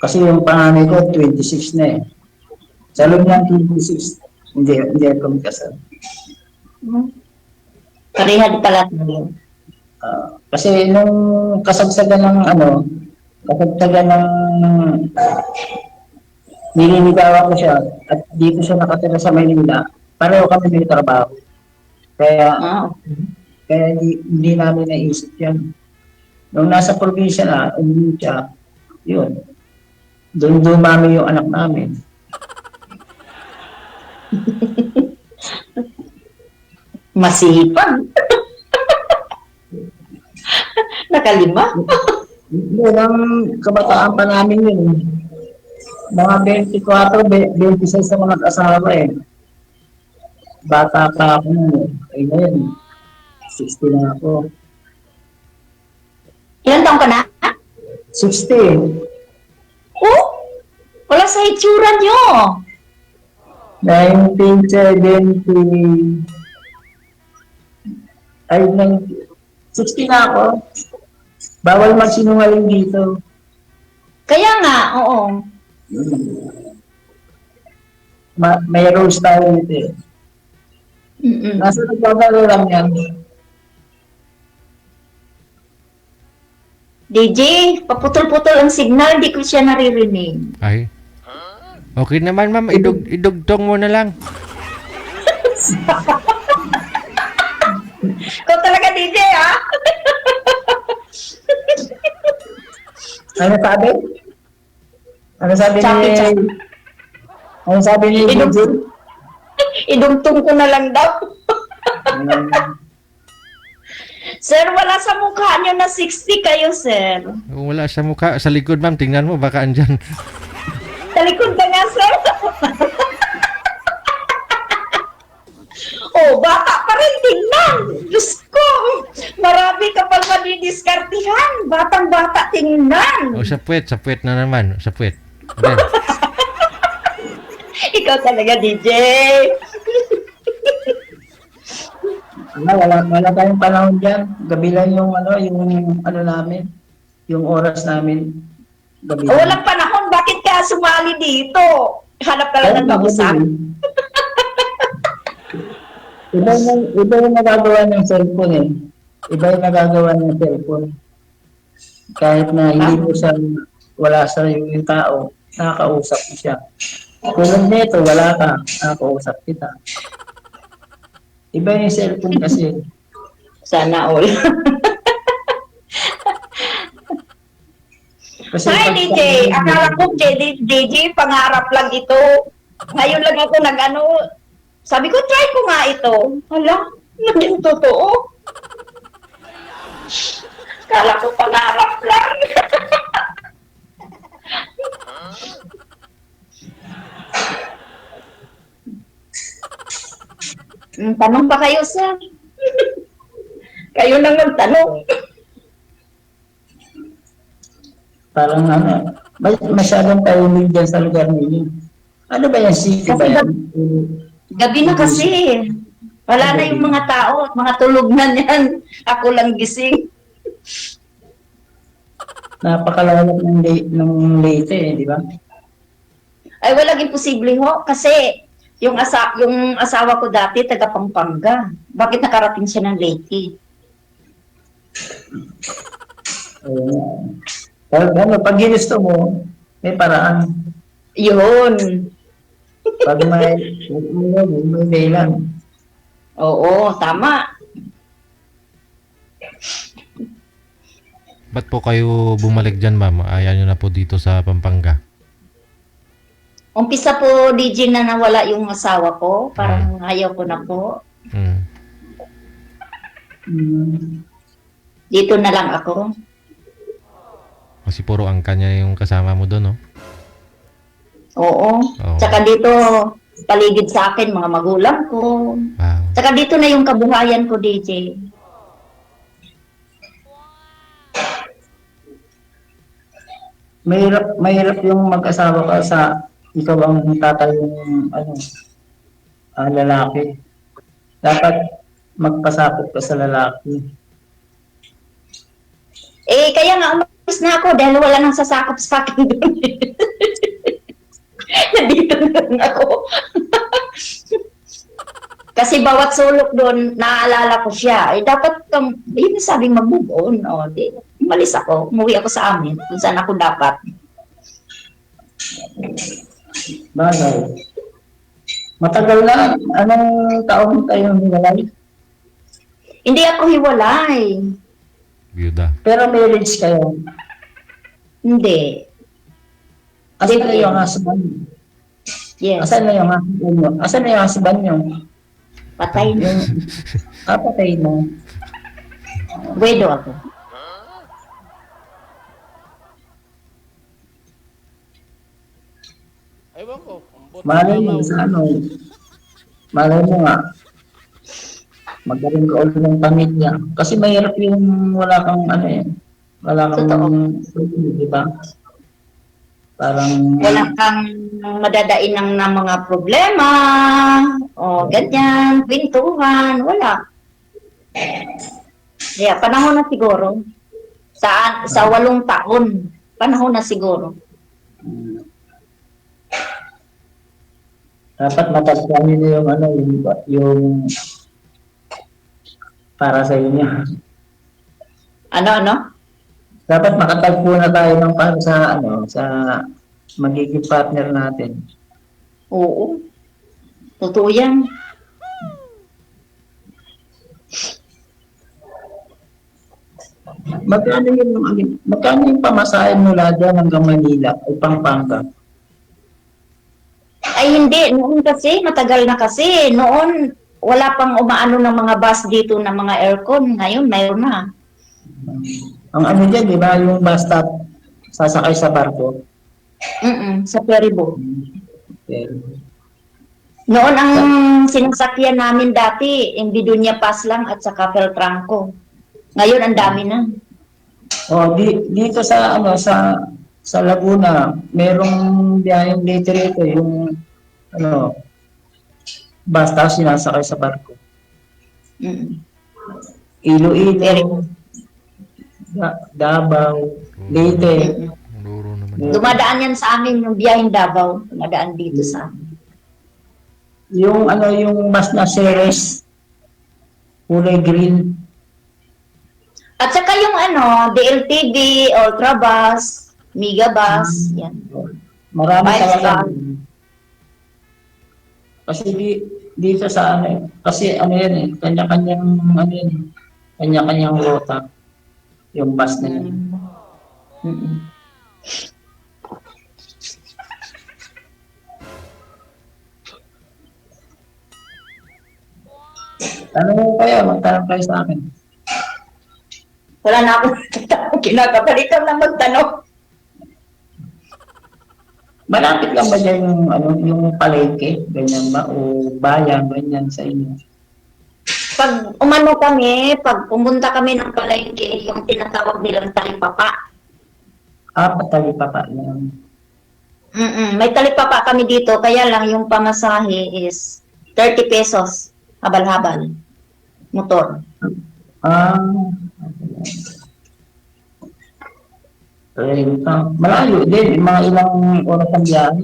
kasi yung panganay ko 26 na eh. Sa loob ng 26, hindi kami kasal. Parehad pala tayo. Kasi nung kasagsagan ng nililigawan ko siya at dito siya nakatira sa Maynila, pareho kami may trabaho. Kaya hindi namin naisip yan. Nung nasa probinsya na, umuwi siya, yun. Doon dumami yung anak namin. Masipag. Nakalima. Hindi, nang kabataan pa namin yun. Mga 24, 26 ako nag-asawa eh. Bata pa ako nun eh. Ngayon, 60 na ako. Ilan taong ka na? 60. Oh, wala sa itsura nyo. 1970. Ay, 60 na ako. Bawal magsinungaling dito. Kaya nga, oo. May rules tayo dito eh. Nasa nagbabago lang yan. DJ, paputol-putol ang signal, di ko siya naririnig. Ay. Okay naman, ma'am. Idugtong mo na lang. Ikaw talaga, DJ, ha? Ano sabi? Ano sabi ni... Ano sabi ni DJ? Idugtong ko na lang daw. Sir, wala sa mukha nyo na 60 kayo, sir. Wala sa mukha. Sa likod, ma'am. Tingnan mo. Baka andyan. Sa likod ka nga, sir. Oh, bata pa rin, tingnan. Diyos ko, marami ka pang madidiskartihan. Batang-bata, tingnan. O, sa puwet na naman. Sa puwet. Ayan. Ikaw talaga, DJ. Wala tayong panahon dyan. Gabi lang yung namin. Yung oras namin. Gabi lang. Walang panahon, bakit ka sumali dito? Hanap ka lang ng mag-usap. Iba yung nagagawa ng cellphone eh. Iba yung nagagawa ng cellphone. Kahit na hindi mo siya, wala sa yung tao, nakakausap mo siya. Kung nito, wala ka, nakakausap kita. Iba yung cellphone kasi. Sana all. Hi, DJ. Akala ko, DJ, pangarap lang ito. Ngayon lang ako sabi ko, try ko nga ito. Hala, naging totoo. Akala ko pangarap lang. Tanong pa kayo, sir. Kayo nang magtanong. Parang masyadong tahimik dyan sa lugar ninyo. Ano ba yan? City ba yan? Gabi na kasi. Wala na yung mga tao. Mga tulog na yan. Ako lang gising. Napakalalap ng Leyte eh, di ba? Ay, walang imposible ho. Kasi yung asawa ko dati, taga Pampanga. Bakit nakarating siya ng Leyte? Pag ginusto mo, may paraan. Yun. Pag may dahilan. Oo, tama. Ba't po kayo bumalik dyan, ma'am? Ayaw nyo na po dito sa Pampanga. Umpisa po, DJ, na nawala yung asawa ko. Parang ayaw ko na po. Dito na lang ako. Kasi puro angka niya yung kasama mo doon, no? Oo. Tsaka dito, paligid sa akin, mga magulang ko. Wow. Tsaka dito na yung kabuhayan ko, DJ. Mahirap yung mag-asawa ka sa ikaw ang tatay yung lalaki. Dapat magpasakop ka sa lalaki. Kaya nga umalis na ako dahil wala nang sasakop sa akin doon. Nandito na lang ako. Kasi bawat sulok doon, naaalala ko siya. Dapat yun sabing mag-move on. Umalis ako. Umuwi ako sa amin kung saan ako dapat. Bagay. Matagal na. Anong taon kayo hiwalay? Hindi ako hiwalay. Byuda. Pero marriage kayo? Hindi. Asan na yung husband? Yes. Asan na yung husband nyo? Asan na yung husband nyo? Patay na. Patay na. Wedo ako. Malay mo sa malay mo nga, magkaroon ka ulit ng pamilya. Kasi mahirap yung wala kang wala kang, di ba? Parang wala kang madadain ng mga problema o ganyan, pintuhan, wala. Kaya panahon na siguro. Sa 8 taon, panahon na siguro. Dapat matagpuan niyo yung para sa inyo. Ano? Dapat makatagpo na tayo ng para sa magiging partner natin. Oo. Totoo yan. Magkano yung pamasahin mula dyan hanggang Manila o Pampanga? Ay hindi, noon kasi, matagal na kasi. Noon, wala pang umaano ng mga bus dito ng mga aircon. Ngayon, mayroon na. Ang dyan, di ba, yung bus stop, sasakay sa barko? Sa ferry boat. Okay. Noon, ang sinasakyan namin dati, yung Bidunya Pass lang at saka Feltranco. Ngayon, ang dami na. Dito sa Laguna, merong biyaheng dito rito, yung basta sinasakay sa barko. Iloilo, Davao, Leyte. Dumadaan yan sa amin, yung biyaheng Davao. Dumadaan dito sa amin. Yung mas na series, kulay green. At saka yung DLTV, Ultrabus, Megabus, yan. Marami talaga. Kasi dito sa kasi yan kanya-kanyang rota yung bus na yan. Tanong mo magtanong kayo sa akin. Wala na akong kinakapalitan lang magtanong. Malapit lang ba dyan yung palengke? Ganyan ba? O bayan, ganyan sa inyo? Pag pumunta kami ng palengke, yung tinatawag nilang talipapa. Talipapa lang. May talipapa kami dito, kaya lang yung pamasahe is 30 pesos, habal-habal, motor. Malayo din, mga ilang oras ang biyahe.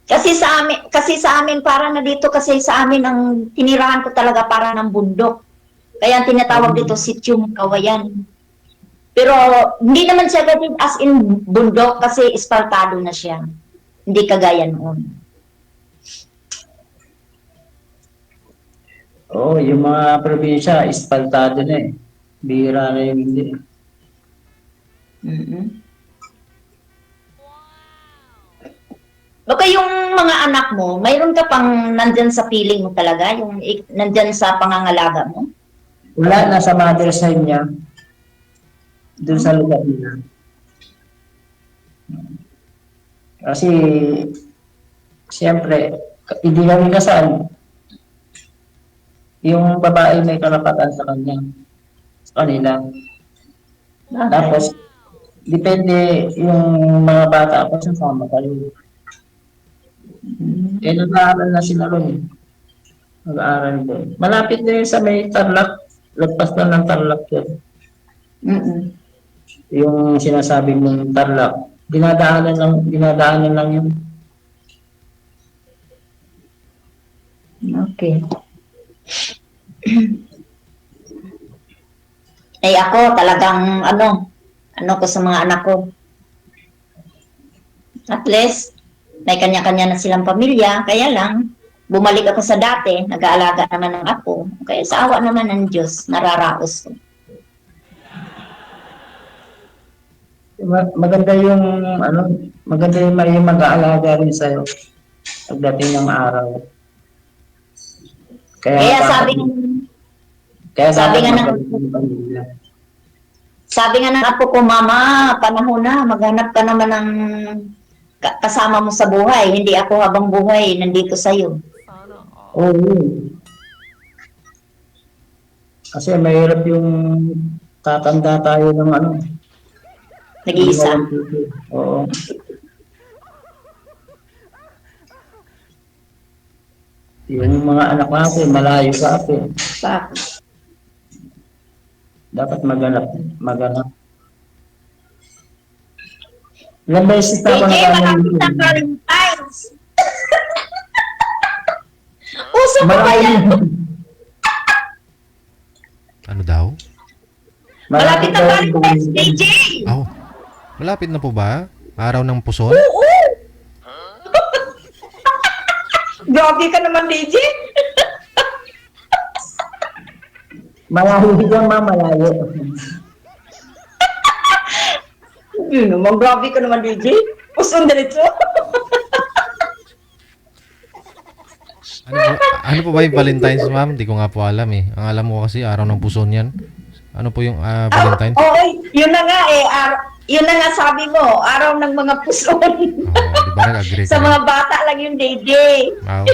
Kasi sa amin para na dito kasi sa amin ang tinirahan ko talaga para ng bundok. Kaya ang tinatawag dito Sitio Kawayan. Pero hindi naman siya as in bundok kasi espaltado na siya. Hindi kagaya noon. Yung mga probinsya espaltado na eh. Bihira na yung hindi. Mm-mm. Baka yung mga anak mo, mayroon ka pang nandyan sa piling mo talaga, yung nandyan sa pangangalaga mo? Wala, nasa mother side niya. Doon sa lugar nila. Kasi, siyempre, hindi kami kasal. Yung babae may karapatan sa kanya. Sa kanila. Tapos, depende yung mga bata ako sasama kayo. Eh, nag-aaral na sila ron. Nag-aaral doon. Malapit na yun sa may Tarlac. Lagpas na ng Tarlac yun. Mm-mm. Yung sinasabi mong Tarlac. Dinadaanan lang yun. Okay. Eh ako talagang ano ko sa mga anak ko. At least, may kanya-kanya na silang pamilya, kaya lang, bumalik ako sa dati, nag-aalaga naman ng apo. Kaya sa awa naman ng Diyos, nararaos ko. Maganda yung may mag-aalaga rin sa'yo pagdating ng araw. Kaya sabi nga ng apo ko, Mama, panahon na, maghanap ka naman ng kasama mo sa buhay. Hindi ako habang buhay, nandito sa'yo. Oo. Kasi mahirap yung tatanda tayo ng nag-iisa. Oo. Yung mga anak natin, malayo sa atin. Bakit? Dapat maganap. Ilang beses na ako malapit na Valentine's. Uso ko ba yan? Ano daw? Malapit na Valentine's, DJ! Oh, malapit na po ba? Araw ng puson? Oo! Grabe ka naman, DJ! Malayo dyan, malayo. Hindi naman, grabe ka naman, DJ. Puson diretso. Ano po ba yung Valentine's, ma'am? Hindi ko nga po alam eh. Ang alam ko kasi araw ng puson yan. Ano po yung Valentine's? Oo, yun na nga eh. Yun na nga sabi mo, araw ng mga puson. Di ba nag-agree Sa ka mga bata lang yung DJ. Wow.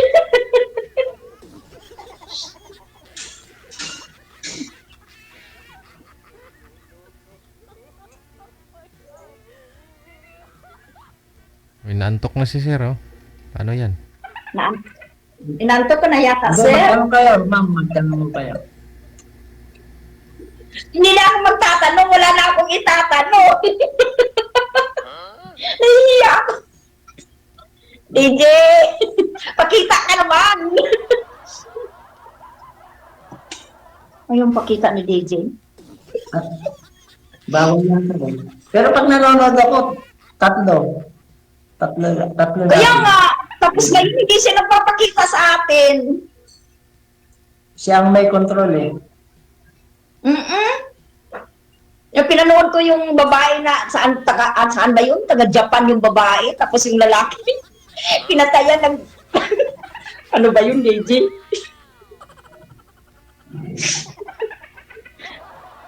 Inaantok na si Sir, oh. Ano yan? Inantok ko na yata, sir. Magtanong kayo, ma'am. Magtanong kayo. Hindi na ako magtatanong. Wala na akong itatanong. Nahihiya ako. DJ, pakita ka naman. Ayun, pakita ni DJ. Bawal yan. Pero pag nanonood ako, tatlo Kaya nga, tapos ngayon hindi siya nagpapakita sa atin. Siya ang may control eh. Yung pinanood ko yung babae na, saan ba yun? Taga-Japan yung babae, tapos yung lalaki, pinatayan ng, ano ba yun, DJ?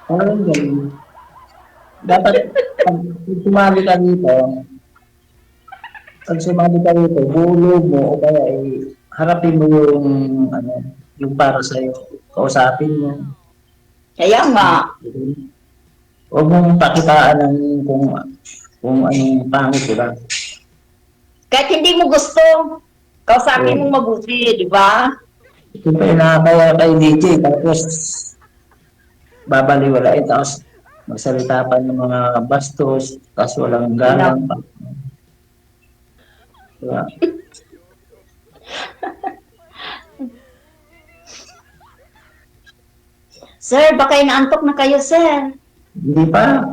Ano yun? Dapat, pag sumali ka dito, bulo mo, o kaya harapin mo yung para sa'yo. Kausapin mo. Kaya nga. Huwag mong pakitaan kung anong pangit, diba? Kahit hindi mo gusto, kausapin mong mabuti, di ba? Siyempre, nakakaya kay DJ, tapos babaliwalain, tapos magsalita pa ng mga bastos, tapos walang galang pa. Diba? Sir, baka inaantok na kayo, sir. Hindi pa.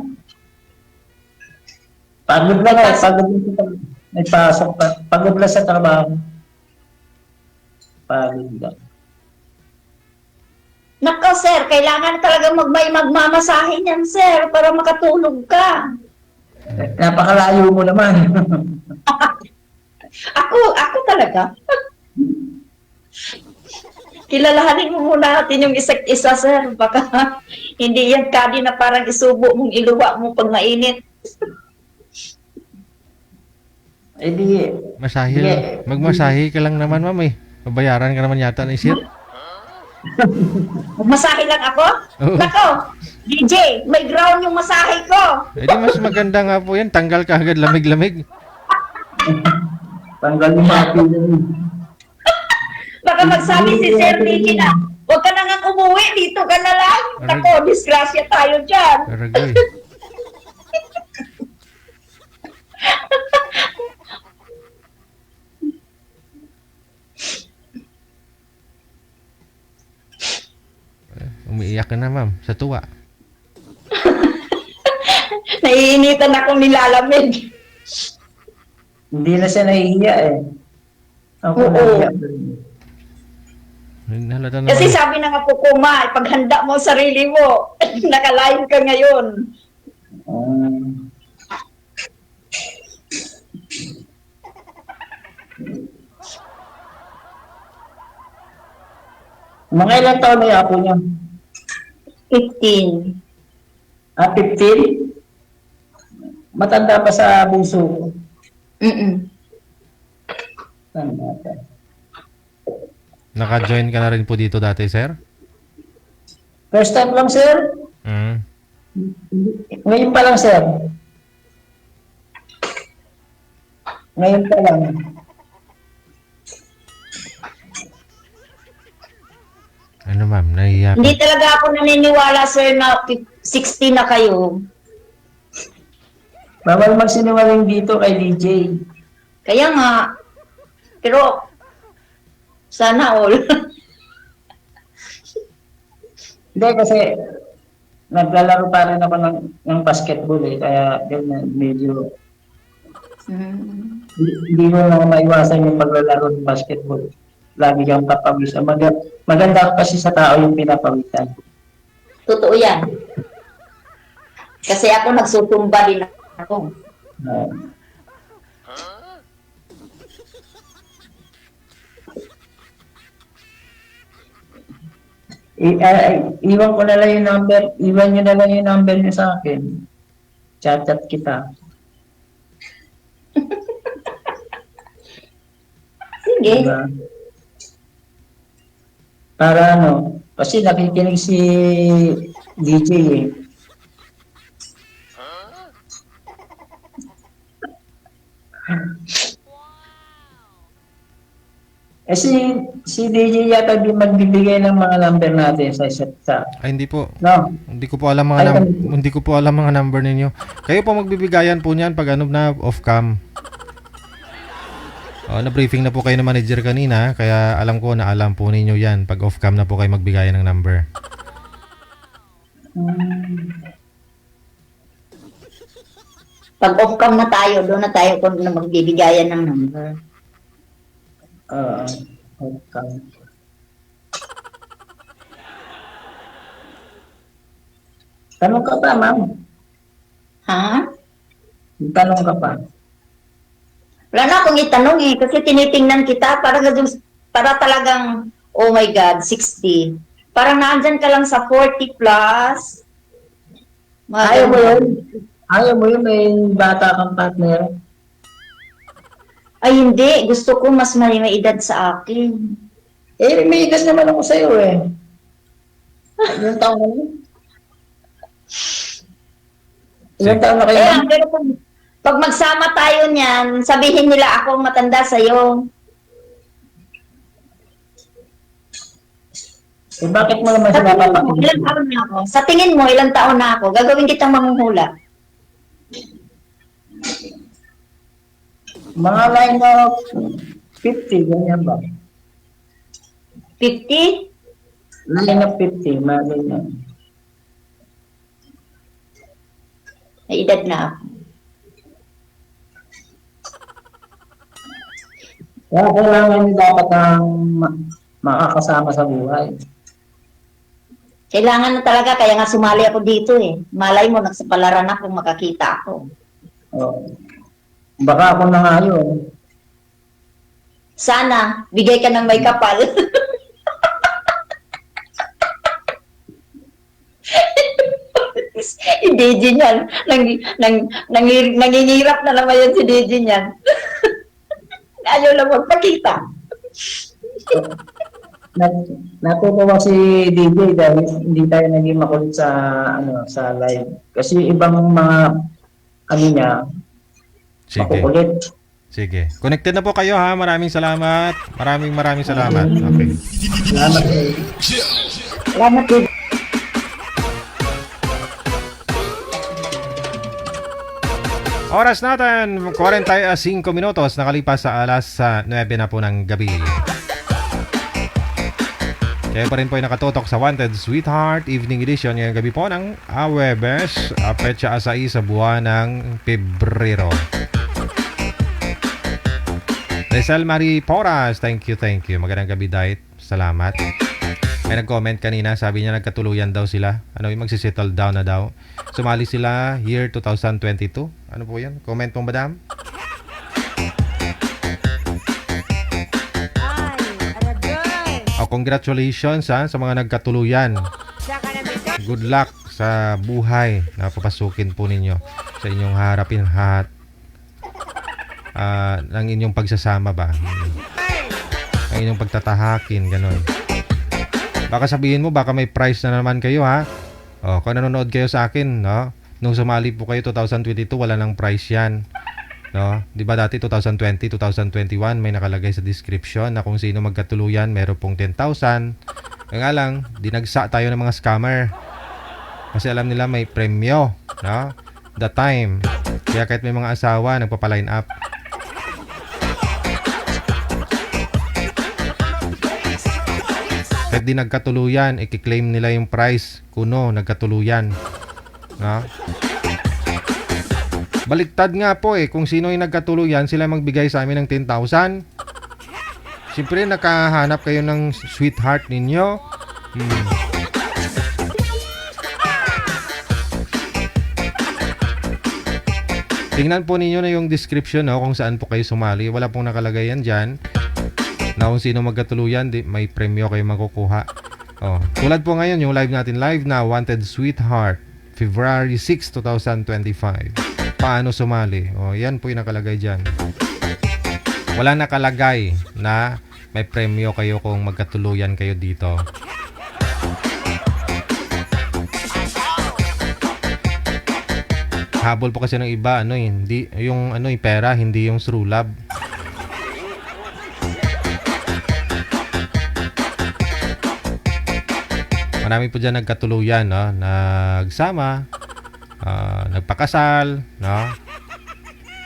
Pagod lang eh. May pasok pa. Pagod lang sa trabaho. Pagod lang. Nako, sir, kailangan talaga magmamasahin yan, sir, para makatulog ka. Napakalayo mo naman. Ako talaga. Kilalahanin mo muna natin yung isa't isa, sir. Baka hindi yan kadi na parang isubo mong iluwa mo pag mainit. Eh di, Masahe. Yeah. Magmasahe ka lang naman, ma'am eh. Babayaran ka naman yata ni sir. Masahe lang ako? Oo. Nako, DJ, may ground yung masahe ko. Eh di mas maganda nga po yan. Tanggal ka agad lamig-lamig. tanggal yung mga pili. Baka magsabi si Sir DJ na, huwag ka na nga umuwi, dito ka na lang. Nako, disgrasya tayo dyan. Aragoy. Umiiyak ka na, ma'am. Sa tuwa. Naiinitan akong nilalamig. Hindi na siya nahihiya eh. Ako Oo. nahihiya. Halata naman. Kasi sabi na nga po kuma, paghanda mo ang sarili mo, nakalive ka ngayon. Mga ilang taon na yung apo niya? 15. 15? Matanda pa sa bunso ko. Tanda pa. Naka-join ka na rin po dito dati, sir? First time lang, sir? Mm. Ngayon pa lang, sir. Ngayon pa lang. Ano, ma'am? Nahiya ka. Hindi talaga ako naniniwala, sir, na 60 na kayo. Bawal magsinungaling dito kay DJ. Kaya nga, pero sana all. Hindi kasi naglalaro pa rin ako ng basketball eh. Kaya ganyan, medyo hindi mo na maiwasan yung paglalaro ng basketball. Lagi kang papawisan. Maganda kasi sa tao yung pinapawisan. Totoo yan. Kasi ako nagsutumba din ako. Iwan ko na lang yung number. Iwan nyo na lang yung number nyo sa akin. Chat-chat kita. Sige. Diba? Para ano, kasi nakikinig si DJ eh. Eh si DJ yata di magbibigay ng mga number natin sa isa't isa. Ay, hindi po. No? Hindi ko po alam mga hindi ko po alam mga number ninyo. Kayo po magbibigayan po niyan pag ano na off cam. Na-briefing na po kayo ng manager kanina, kaya alam ko na alam po ninyo yan. Pag off cam na po kayo magbigayan ng number. Pag off cam na tayo, doon na tayo kung na magbibigayan ng number. Off cam. Tanong ka pa, ma'am. Ha? Tanong ka pa. Wala na akong itanong eh, kasi tinitingnan kita para talagang, oh my God, 60. Parang naandyan ka lang sa 40 plus. Ayaw mo yun? Ayaw mo yun, may bata kang partner? Ay hindi, gusto ko mas may edad sa akin. Eh, may edad naman ako sa'yo eh. Ilang taon na yun? Ilang taon na kayo? Pero pag magsama tayo niyan, sabihin nila ako matanda sa'yo. Eh, bakit mo naman sila papakita? Ilang taon na ako? Sa tingin mo, ilang taon na ako? Gagawin kitang manghuhula. Mga line of 50, ganyan ba? 50? Line of 50, mga ganyan. May edad na ako. Kaya kailangan nyo dapat ng makakasama sa buhay. Kailangan na talaga, kaya nga sumali ako dito eh. Malay mo, nagsapalaran ako, makakita ako. Oh. Baka ako na nga yun. Sana, bigay ka ng may kapal. Si DJ niyan, nangingirap na naman yan si DJ niyan. Ayaw lang magpakita. Natutuwa si DJ dahil hindi tayo naging makulit sa sa live. Kasi ibang mga niya, Sige. makukulit. Sige. Connected na po kayo ha. Maraming salamat. Maraming salamat. Okay. Salamat. Salamat din. Oras natin, 45 minutos nakalipas sa alas 9 na po ng gabi. Kayo pa rin po ay nakatutok sa Wanted Sweetheart Evening Edition ngayong gabi po ng Webes, petsa 6 sa buwan ng Pebrero. Rizal Marie Porras, thank you. Magandang gabi, Diet. Salamat. May nag-comment kanina, sabi niya nagkatuluyan daw sila. Magsisettle down na daw. Sumali sila year 2022. Ano po yan? Comment mo, madam? Congratulations sa mga nagkatuluyan. Good luck sa buhay na papasukin po ninyo sa inyong harapin ng inyong pagsasama ba? Ang inyong pagtatahakin, gano'n. Baka sabihin mo, baka may prize na naman kayo, ha? Kung nanonood kayo sa akin, no? Nung sumali po kayo 2022, wala nang prize yan. No? Di ba dati 2020, 2021 may nakalagay sa description na kung sino magkatuluyan, meron pong 10,000. Kaya nga lang, dinagsa tayo ng mga scammer. Kasi alam nila may premyo, no? The time. Kaya kahit may mga asawa, nagpapaline up. Kahit di nagkatuluyan, i-claim nila yung prize. Kuno, nagkatuluyan. No? Baliktad nga po kung sino yung nagkatuluyan, sila magbigay sa amin ng 10,000. Siyempre, nakahanap kayo ng sweetheart ninyo. Tingnan po ninyo na yung description, no, kung saan po kayo sumali. Wala pong nakalagay yan dyan. Na kung sino magkatuluyan, may premyo kayo makukuha. Tulad po ngayon, yung live natin, live na Wanted Sweetheart, February 6, 2025. Paano sumali? Yan po yung nakalagay dyan. Wala nakalagay na may premyo kayo kung magkatuluyan kayo dito. Habol po kasi ng iba, hindi yung yung pera, hindi yung through love. Marami po dyan nagkatuluyan, no? Nagsama, nagpakasal, no?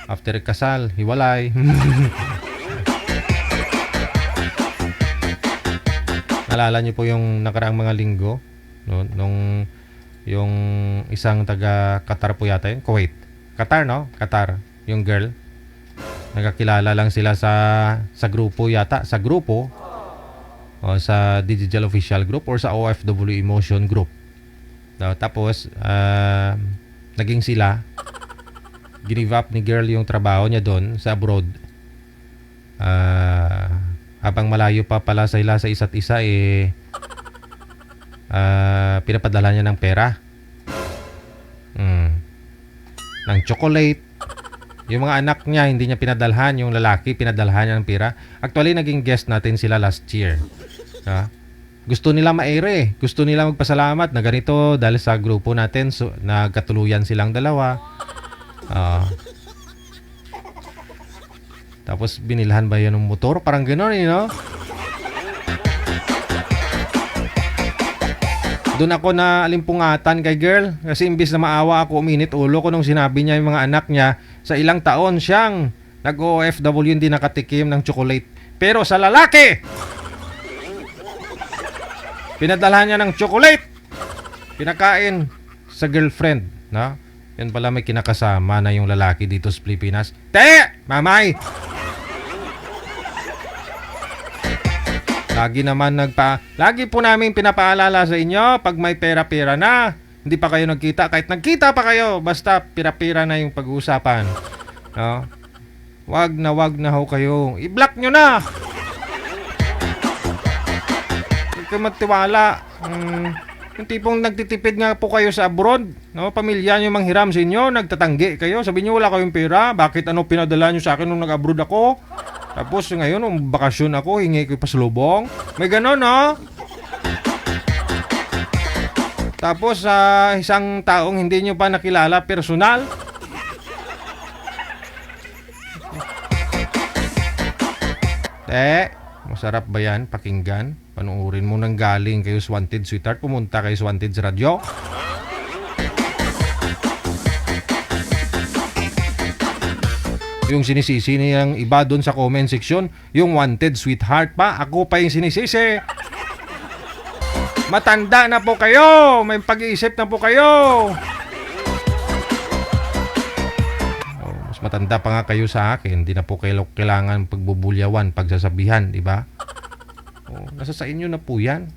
After kasal, hiwalay. Naalala niyo po yung nakaraang mga linggo, no? Nung yung isang taga Qatar po yata yun, Kuwait. Qatar, no? Qatar, yung girl. Nagkakilala lang sila sa grupo yata, sa grupo o sa Digital Official Group or sa OFW Emotion Group. No, tapos naging sila, give up ni girl yung trabaho niya doon sa abroad. Habang malayo pa pala sila sa isa't isa, pinapadala niya ng pera, ng chocolate. Yung mga anak niya hindi niya pinadalhan, yung lalaki pinadalhan niya ng pera. Actually naging guest natin sila last year. Gusto nila ma-air, gusto nila magpasalamat na ganito dahil sa grupo natin, so nagkatuluyan silang dalawa. Tapos binilhan ba yun ng motor? Parang gano'n, no? Doon ako na alimpungatan kay girl kasi imbis na maawa ako, uminit ulo ko nung sinabi niya yung mga anak niya sa ilang taon siyang nag-OFW, hindi nakatikim ng chocolate. Pero sa lalaki, pinadalhan niya ng chocolate, pinakain sa girlfriend, no? Yan pala may kinakasama na yung lalaki dito sa Pilipinas. Mamay! Lagi po namin pinapaalala sa inyo, pag may pera-pera na, Hindi pa kayo nagkita. Kahit nagkita pa kayo, basta pira-pira na yung pag-uusapan. No? Wag na ho kayo. I-block nyo na! Huwag kayo magtiwala. Yung tipong nagtitipid nga po kayo sa abroad, no? Pamilya nyo manghiram sa inyo, nagtatanggi kayo. Sabi nyo wala kayong pera. Bakit ano pinadala nyo sa akin nung nag-abroad ako? Tapos ngayon, nung bakasyon ako, hingi ko pasalubong. May ganon, no? Tapos sa isang taong hindi nyo pa nakilala personal. Masarap ba yan pakinggan? Panuorin mo nang galing kayo sa Wanted Sweetheart. Pumunta kayo sa Wanted sa radyo. Yung sinisisi niyang iba doon sa comment section, yung Wanted Sweetheart pa. Ako pa yung sinisisi. Matanda na po kayo. May pag-iisip na po kayo. Mas matanda pa nga kayo sa akin. Hindi na po kayo kailangan pagbubulyawan, pagsasabihan, di ba? Nasa sa inyo na po yan.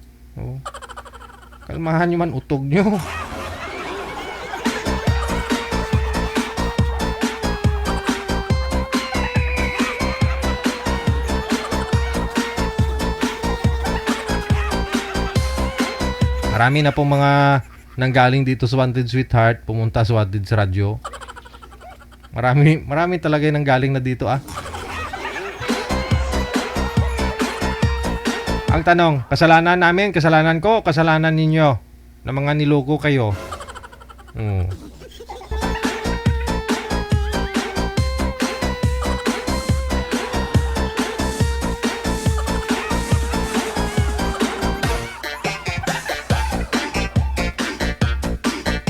Kalmahan nyo man utog nyo. Marami na pong mga nanggaling dito sa Wanted Sweetheart, pumunta sa Wanted sa radyo. Marami talaga yung nanggaling na dito Ang tanong, kasalanan namin, kasalanan ko, kasalanan ninyo na mga niloko kayo.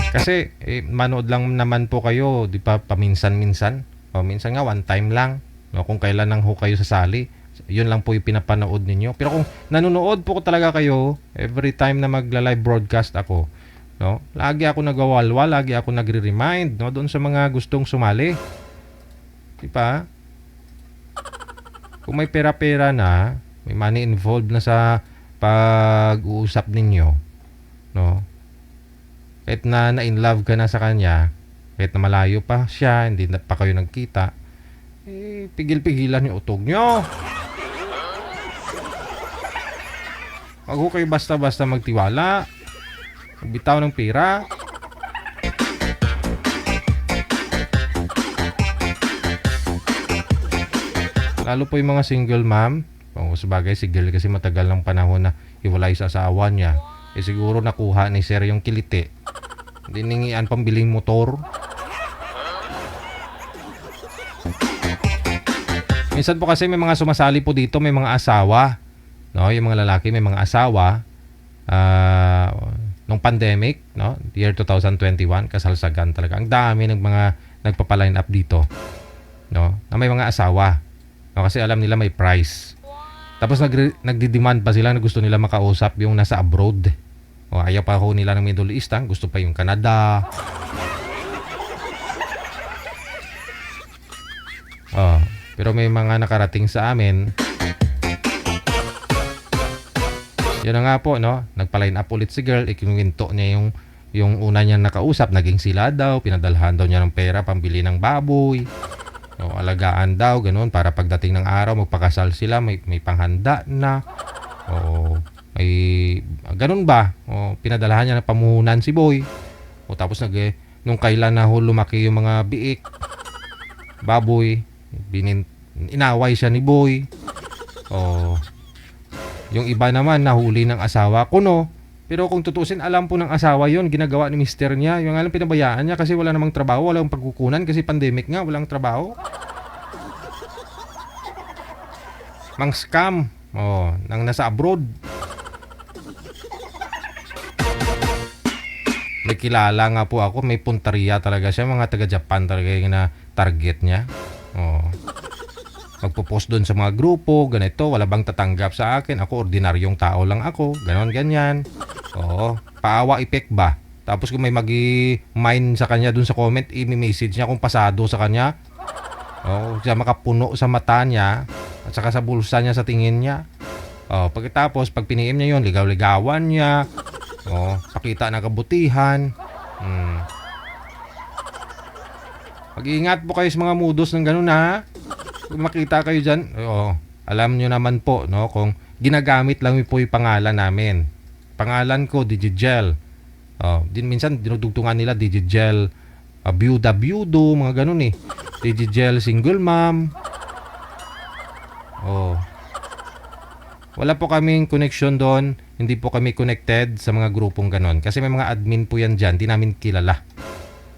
Kasi manood lang naman po kayo, di pa paminsan-minsan. Minsan nga one time lang, no, kung kailan lang ho kayo sasali. Yun lang po yung pinapanood ninyo. Pero kung nanonood po ko talaga kayo, every time na magla-live broadcast ako, no, lagi ako nagwawalwa, lagi ako nagre-remind, no, doon sa mga gustong sumali. Di ba? Kung may pera-pera na, may money involved na sa pag-uusap ninyo, no, kahit na in love ka na sa kanya, kahit na malayo pa siya, hindi na pa kayo nagkita, pigil-pigilan yung utog nyo. Wag ho kayo basta-basta magtiwala. Magbitaw ng pera. Lalo po yung mga single mom. Sabagay si girl kasi matagal ng panahon na hiwalay sa asawa niya. Siguro nakuha ni sir yung kiliti. Hindi ningian pambiling motor. Minsan po kasi may mga sumasali po dito, may mga asawa. No, yung mga lalaki may mga asawa. Nung pandemic, no, year 2021, kasalsagan talaga. Ang dami ng mga nagpapa-line up dito. No, na may mga asawa. No, kasi alam nila may price. Tapos nagdi-demand pa sila na gusto nila makausap yung nasa abroad. O ayaw pa ho nila ng Middle East, gusto pa yung Canada. Pero may mga nakarating sa amin. Yun na nga po, no? Nagpa-line up ulit si girl, ikinuwinto niya yung una niyang nakausap, naging sila daw, pinadalhan daw niya ng pera pambili ng baboy. O, alagaan daw, ganun, para pagdating ng araw, magpakasal sila, may panghanda na. O, ay ganun ba? O, pinadalahan niya ng pamuhunan si boy. O, tapos nung kailan na ho lumaki yung mga biik, baboy, inaway siya ni boy. O, yung iba naman nahuli ng asawa ko, no. Pero kung tutusin, alam po ng asawa yon, ginagawa ni mister niya. Yung alam, pinabayaan niya kasi wala namang trabaho, walang pagkukunan kasi pandemic nga, walang trabaho. Mang scam, nang nasa abroad. May kilala nga po ako, may punteriya talaga siya, mga taga-Japan talaga yung na target niya. Magpo-post doon sa mga grupo, ganito, wala bang tatanggap sa akin? Ako, ordinaryong tao lang ako, ganon, ganyan. Paawa effect ba? Tapos kung may magi-mine sa kanya doon sa comment, i-message niya kung pasado sa kanya. Siya makapuno sa mata niya, at saka sa bulsa niya, sa tingin niya. Pagkatapos, pag piniim niya yun, ligaw-ligawan niya. Pakita na kabutihan. Mag-iingat po kayo sa mga mudos ng ganun, ha. Kung makita kayo dyan, alam nyo naman po, no, kung ginagamit lang po yung pangalan namin. Pangalan ko, Digigel. Minsan, dinudugtungan nila, Digigel, Byuda, Byudo, mga ganun eh. Digigel, single mom. Wala po kaming connection doon. Hindi po kami connected sa mga grupong ganon. Kasi may mga admin po yan dyan, di namin kilala.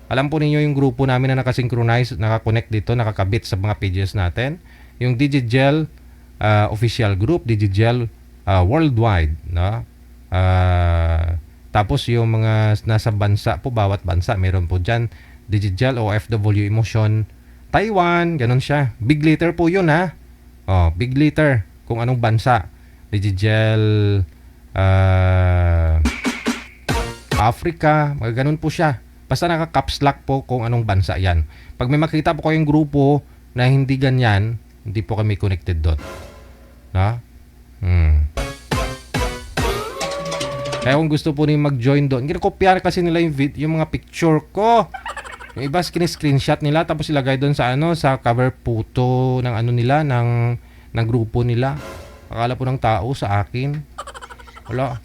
Alam po ninyo yung grupo namin na nakasynchronize, nakakonect dito, nakakabit sa mga pages natin. Yung Digigel official group, Digigel worldwide, no? Tapos yung mga nasa bansa po, bawat bansa, meron po dyan. Digigel OFW Emotion Taiwan, ganun siya. Big letter po yun, ha? Big letter kung anong bansa. Digigel Africa, mga ganun po siya. Basta naka-caps lock po kung anong bansa yan. Pag may makita po kayong grupo na hindi ganyan, hindi po kami connected doon. Na? Kaya kung gusto po niyo mag-join doon, kinakopyahan kasi nila yung mga picture ko. Yung iba screenshot nila tapos ilagay doon sa sa cover photo ng nila ng grupo nila. Akala po ng tao sa akin. Wala.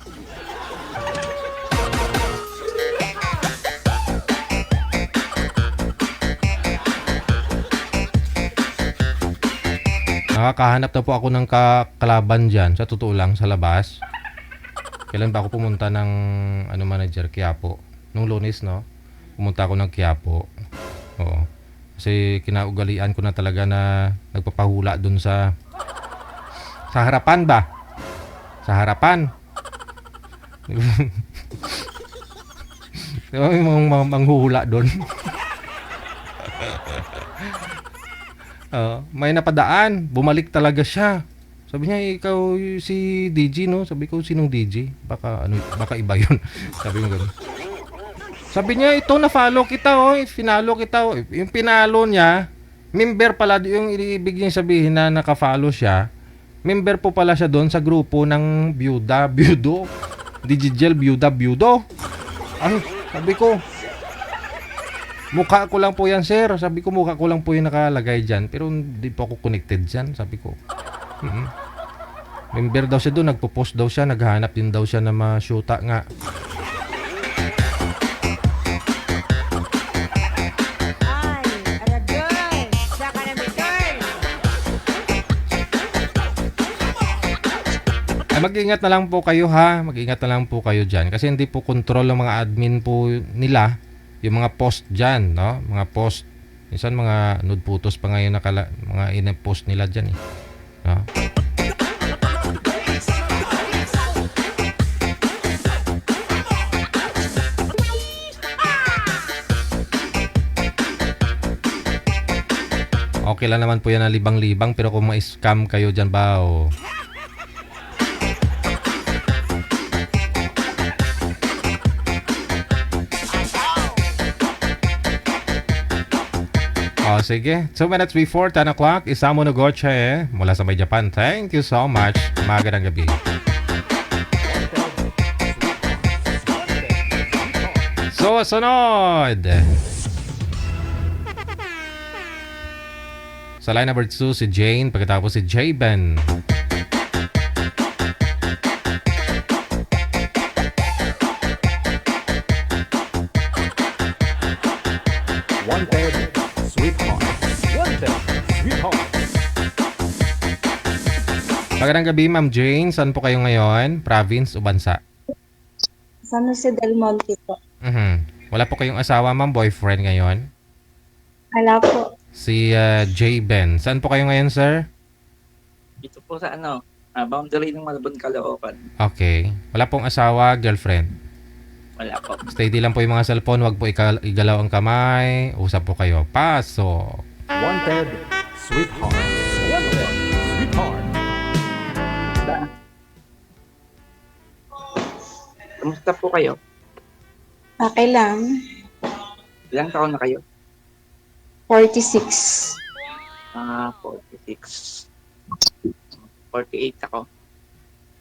Nakakahanap na po ako ng kalaban dyan, sa totoo lang, sa labas. Kailan ba ako pumunta ng manager, Quiapo? Nung Lunes, no? Pumunta ako ng Quiapo. Kasi kinaugalian ko na talaga na nagpapahula dun sa harapan ba? Sa harapan. Diba may mga manghuhula dun? May napadaan, bumalik talaga siya. Sabi niya, ikaw si DJ, no? Sabi ko, sinong DJ? Baka iba yun. Sabi ko gano'n. Sabi niya, ito na-follow kita, finalo kita, Yung pinalo niya, member pala, yung ibig niya sabihin na naka-follow siya, member po pala siya doon sa grupo ng Byuda, Byudo. Digigel, Byuda, Byudo. Ay, sabi ko, mukha ko lang po yan, sir. Sabi ko, mukha ko lang po yung nakalagay dyan. Pero hindi po ako connected dyan. Sabi ko. Member daw siya doon. Nagpo-post daw siya. Naghahanap din daw siya na ma-shoota nga. Mag-ingat na lang po kayo, ha. Mag-ingat na lang po kayo dyan. Kasi hindi po control ng mga admin po nila yung mga post dyan, no? Mga post. Minsan mga nude photos pa ngayon mga in-post nila dyan, no? Okay lang naman po yan na libang-libang, pero kung ma-scam kayo dyan ba, sige. 2 minutes before 10 o'clock, Isamu Nogoche mula sa May Japan. Thank you so much. Magandang gabi. So, sunod. Sa line number 2, si Jane. Pagkatapos si J-Ben. Wanted, sweetheart. Wanted, sweetheart. Magandang gabi, Ma'am Jane. Saan po kayo ngayon? Province o bansa? San Jose del Monte po. Wala po kayong asawa, ma'am, boyfriend ngayon? Wala po. Si J-Ben. Saan po kayo ngayon, sir? Dito po sa boundary ng Malabon, Caloocan. Okay. Wala pong asawa, girlfriend? Wala po. Steady lang po yung mga cellphone. Huwag po igalaw ang kamay. Usap po kayo. Paso. Wanted, sweetheart. Wanted, sweetheart. Kamusta po kayo? Okay lang. Ilang taon na kayo? 46. 46. 48 ako.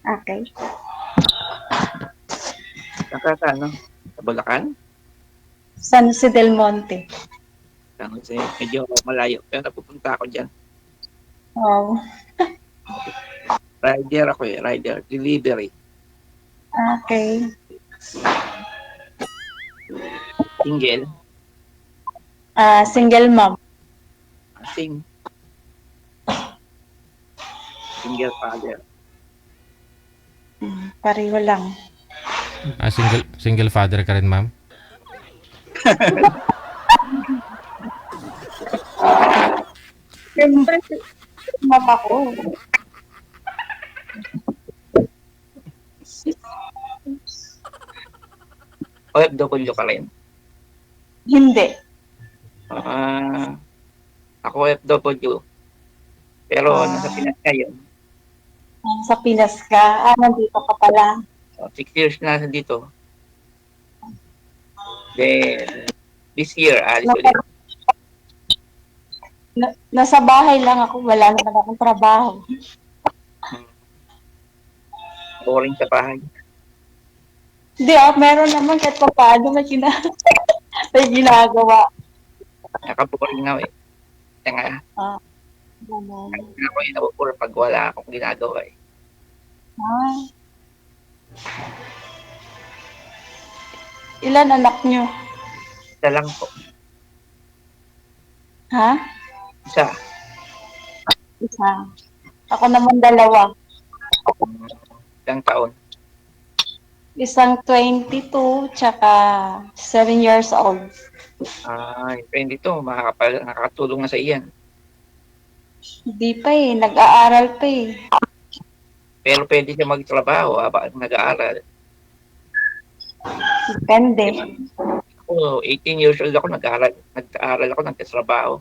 Okay. Nakata, Sa Bulacan? San Jose del Monte. Kasi medyo malayo. Pero napupunta ako dyan. Wow. Rider ako eh. Rider. Delivery. Okay. Single. Single mom. Single father. Pareho lang. Single father ka rin, ma'am? Siyempre, mom ako. OFW ka rin? Hindi. Ako OFW. Pero nasa Pinas ngayon. Sa Pinas ka? Nandito ka pala. 6 years na dito. Then, this year, alis ulit. Nasa bahay lang ako. Wala naman akong trabaho. Boring sa bahay. Hindi meron naman kahit pa paano may ginagawa. Nakaboring na eh. Kaya nga, ako yung nabupura pag wala akong ginagawa eh. Ilan anak nyo? Isa lang po. Ha? Isa. Ako naman 2. Ilang taon? Isang 22, tsaka 7 years old. Depende to. Nakakatulong na sa iyan. Hindi pa nag-aaral pa Pero pwede siya magtrabaho habang nag-aaral. Depende. Ako, 18 years old ako, nag-aaral ako, nagtatrabaho.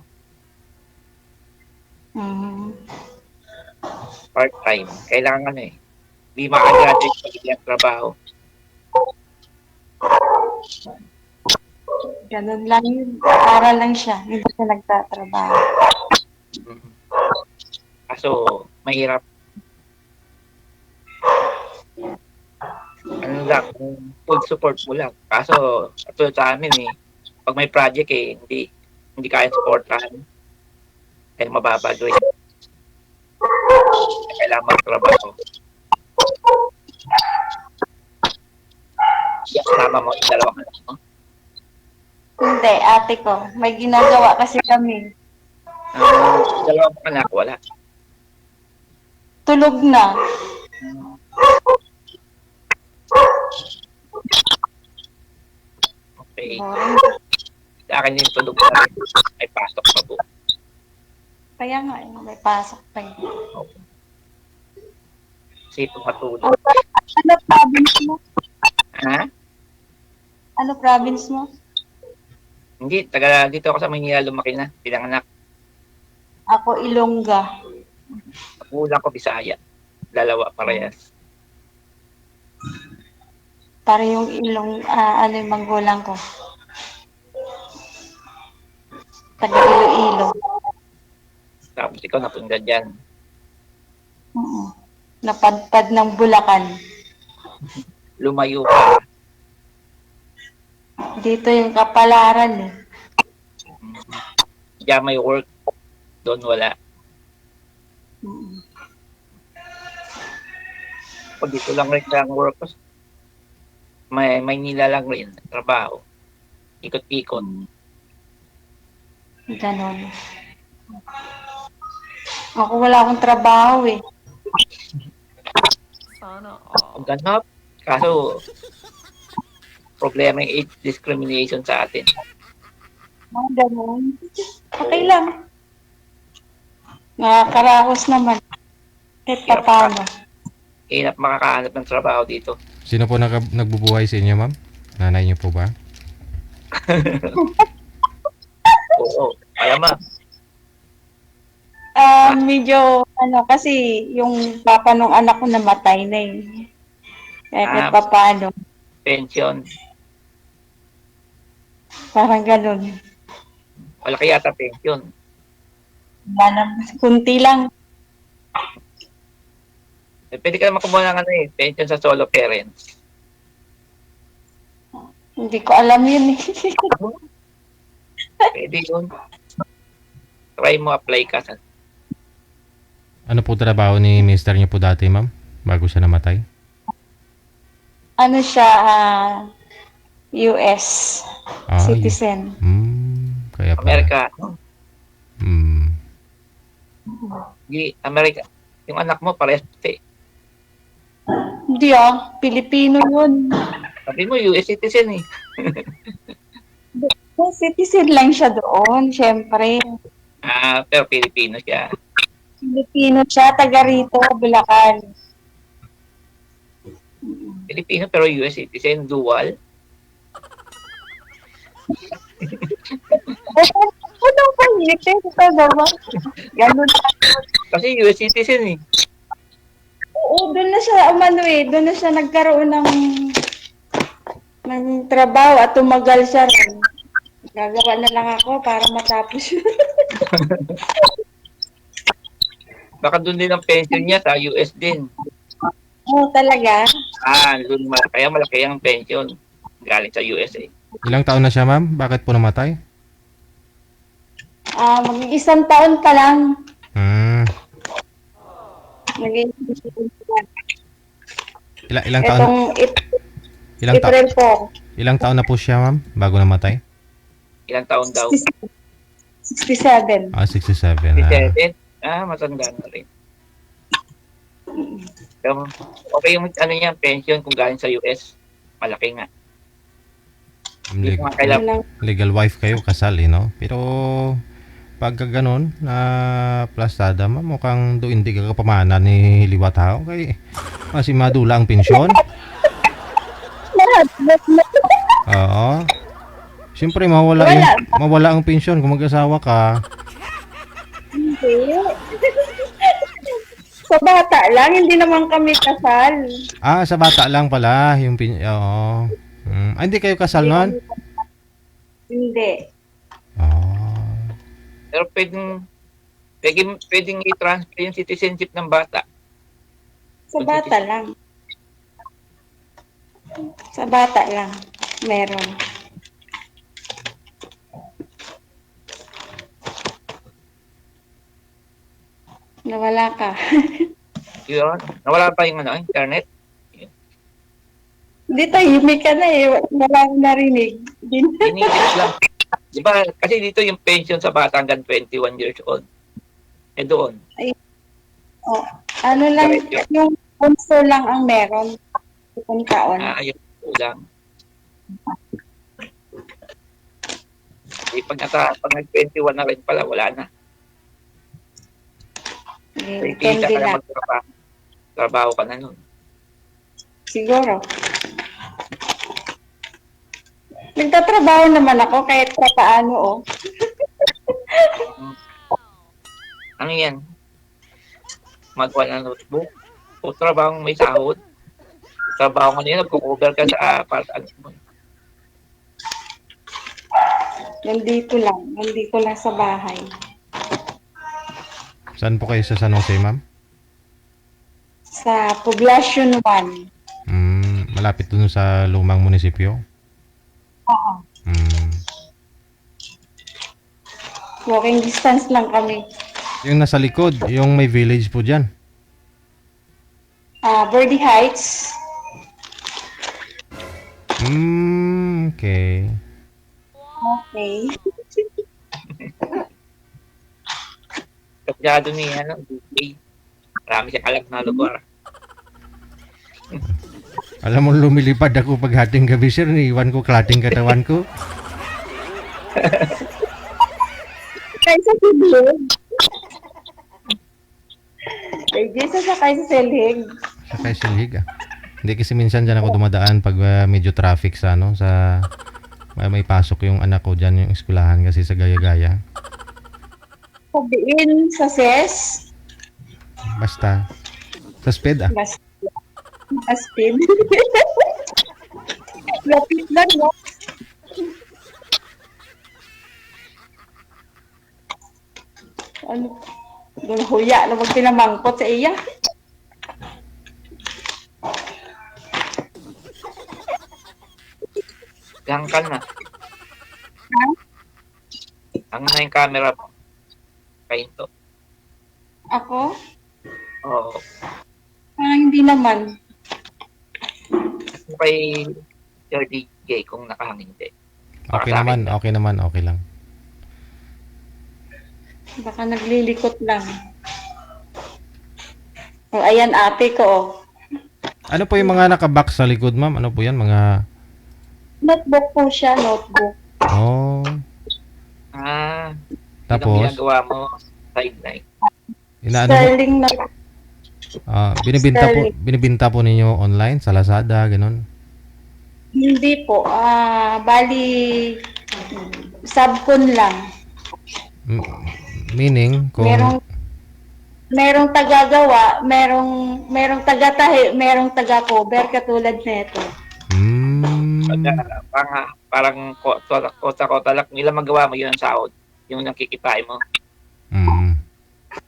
Part-time. Kailangan Hindi makagraduate pag hindi ang trabaho. Ganun lang yun. Aral lang siya. Hindi siya nagtatrabaho. Kaso, mahirap. Ano lang, full support mo lang. Kaso, katulad sa amin pag may project hindi kaya supportahan. Kaya mababa doon. Kailangan magtrabaho. Kasama mo yung dalawang anak mo? Hindi, ate ko. May ginagawa kasi kami. Dalawang anak, wala. Tulog na. Okay. Sa akin yung tulog na rin. Ay pasok pa po. Kaya nga, may pasok pa Kasi matulog. Ano province mo? Ha? Ano province mo? Hindi, taga dito ako sa Manila, lumaki na, pinanganak. Ako, Ilongga. Ulang ko, Bisaya. Dalawa, parehas. Para yung yung manggulang ko. Taga Iloilo. Tapos ikaw napunta dyan. Napadpad ng Bulacan. Lumayo ka. Dito yung kapalaran Diyan may work. Doon wala. Pag dito lang rin ang work. May nila lang rin. Trabaho. Ikot-ikot. Ganon. Ako wala akong trabaho Ganap. Kaso, problema yung age discrimination sa atin. Ganon. Okay lang. Nakakaraos naman. Kahit pa paano. Hirap makakahanap ng trabaho dito. Sino po nagbubuhay sa inyo, ma'am? Nanay niyo po ba? Oo. Malamang. Medyo, kasi yung papa nung anak ko namatay na Kaya kahit pa paano. Pension. Parang ganun. Wala kaya yata pension. Kunti lang. Pwede ka naman kumuha ng pension sa solo parents. Hindi ko alam yun eh. Pwede yun. Try mo apply ka sa... Ano po trabaho ni mister niyo po dati, ma'am? Bago siya namatay? Ano siya, US Ah, citizen. Kaya pala. Amerika. Hmm. Hindi, Amerika. Yung anak mo, parehas puti. Hindi Pilipino yun. Sabi mo, US citizen eh. Citizen lang siya doon, syempre. Pero Pilipino siya. Pilipino siya, taga rito, Bulacan. Pilipino pero US citizen, dual. Ano ba yun? Ito naman. Ganun. Kasi US citizen eh. Oo, doon na siya, doon na siya nagkaroon ng trabaho at tumagal siya rin. Gagawa na lang ako para matapos yun. Baka doon din ang pension niya sa US din. Oo, talaga? Doon kaya malaki ang pension galing sa USA. Ilang taon na siya, ma'am? Bakit po namatay? Mag-isang taon pa lang. Ilang taon? April 4. Ilang taon na po siya, ma'am, bago namatay? Ilang taon daw? 67. 67. 67? Matanda na rin. So, okay yung niya, pension kung galing sa US. Malaki nga. Legal wife kayo, kasal, no? Pero pagka ganun, na plastada, mukhang doon hindi ka kapamana ni liwat tao. Kaya kasi madula ang pensyon. Oo. Siyempre, mawala ang pensyon kung mag-asawa ka. Hindi. Sa bata lang, hindi naman kami kasal. Sa bata lang pala. Oo. Hindi kayo kasal noon? Hindi. Pero pwedeng i-transfer yung citizenship ng bata. Sa bata lang. Sa bata lang. Meron. Nawala ka. Yun. Nawala pa yung internet. Dito, himik ka na wala akong narinig. Inigit lang. Diba, kasi dito yung pension sa bata hanggang 21 years old. Doon. Ano lang, yung punso lang ang meron. Yung taon. Yung punso lang. Pag nag-21 na rin pala, wala na. Kita ka na magtrabaho. Trabaho ka na nun. Siguro. Nagtatrabaho naman ako kahit pa paano, Ano yan? Magawa ng notebook? O trabaho may sahod? Trabaho mo nila, nagko-cover ka sa part-time mo. Nandito lang sa bahay. Saan po kayo sa San Jose, ma'am? Sa Poblacion 1. Malapit dun sa lumang munisipyo? Oo. Walking distance lang kami. Yung nasa likod, yung may village po dyan. Birdie Heights. Okay. Okay. Kasyado ni DJ. Marami siya kalag na lugar. Alam mo, lumilipad ako pag hating gabi, sir. Iwan ko klating katawan ko. Kaysa silhig. Kaysa sakay sa silhig. Sakay silhig, Hindi kasi minsan dyan ako dumadaan pag medyo traffic sa may pasok yung anak ko dyan yung eskwelahan kasi sa gaya-gaya. Sabihin sa SES. Basta. Sa SPED, Basta. Sa SPED. Lapit lang, no? Ano? Doon huya na magpinamangkot sa iya. Hangkan na. Ang na yung camera mo. Kainto. Ako? Oo. Hindi naman. Kung kay Sir DJ kung nakahangin din. Okay naman, okay naman, okay lang. Baka naglilikot lang. O, ayan ate ko, oh. Ano po yung mga nakabox sa likod, ma'am? Ano po yan? Mga... Notebook po siya, notebook. Oh. Tapos? Yung ginagawa mo, sideline. Inaano mo? Sterling na. Binibinta po ninyo online sa Lazada, ganun? Hindi po. Bali, subcon lang. Meaning, kung... Merong tagagawa, merong taga-tahi, merong taga-cover katulad nito. Parang kota-kota lang. Nila magawa mo, yun ang sahod. Yung nakikitain mo.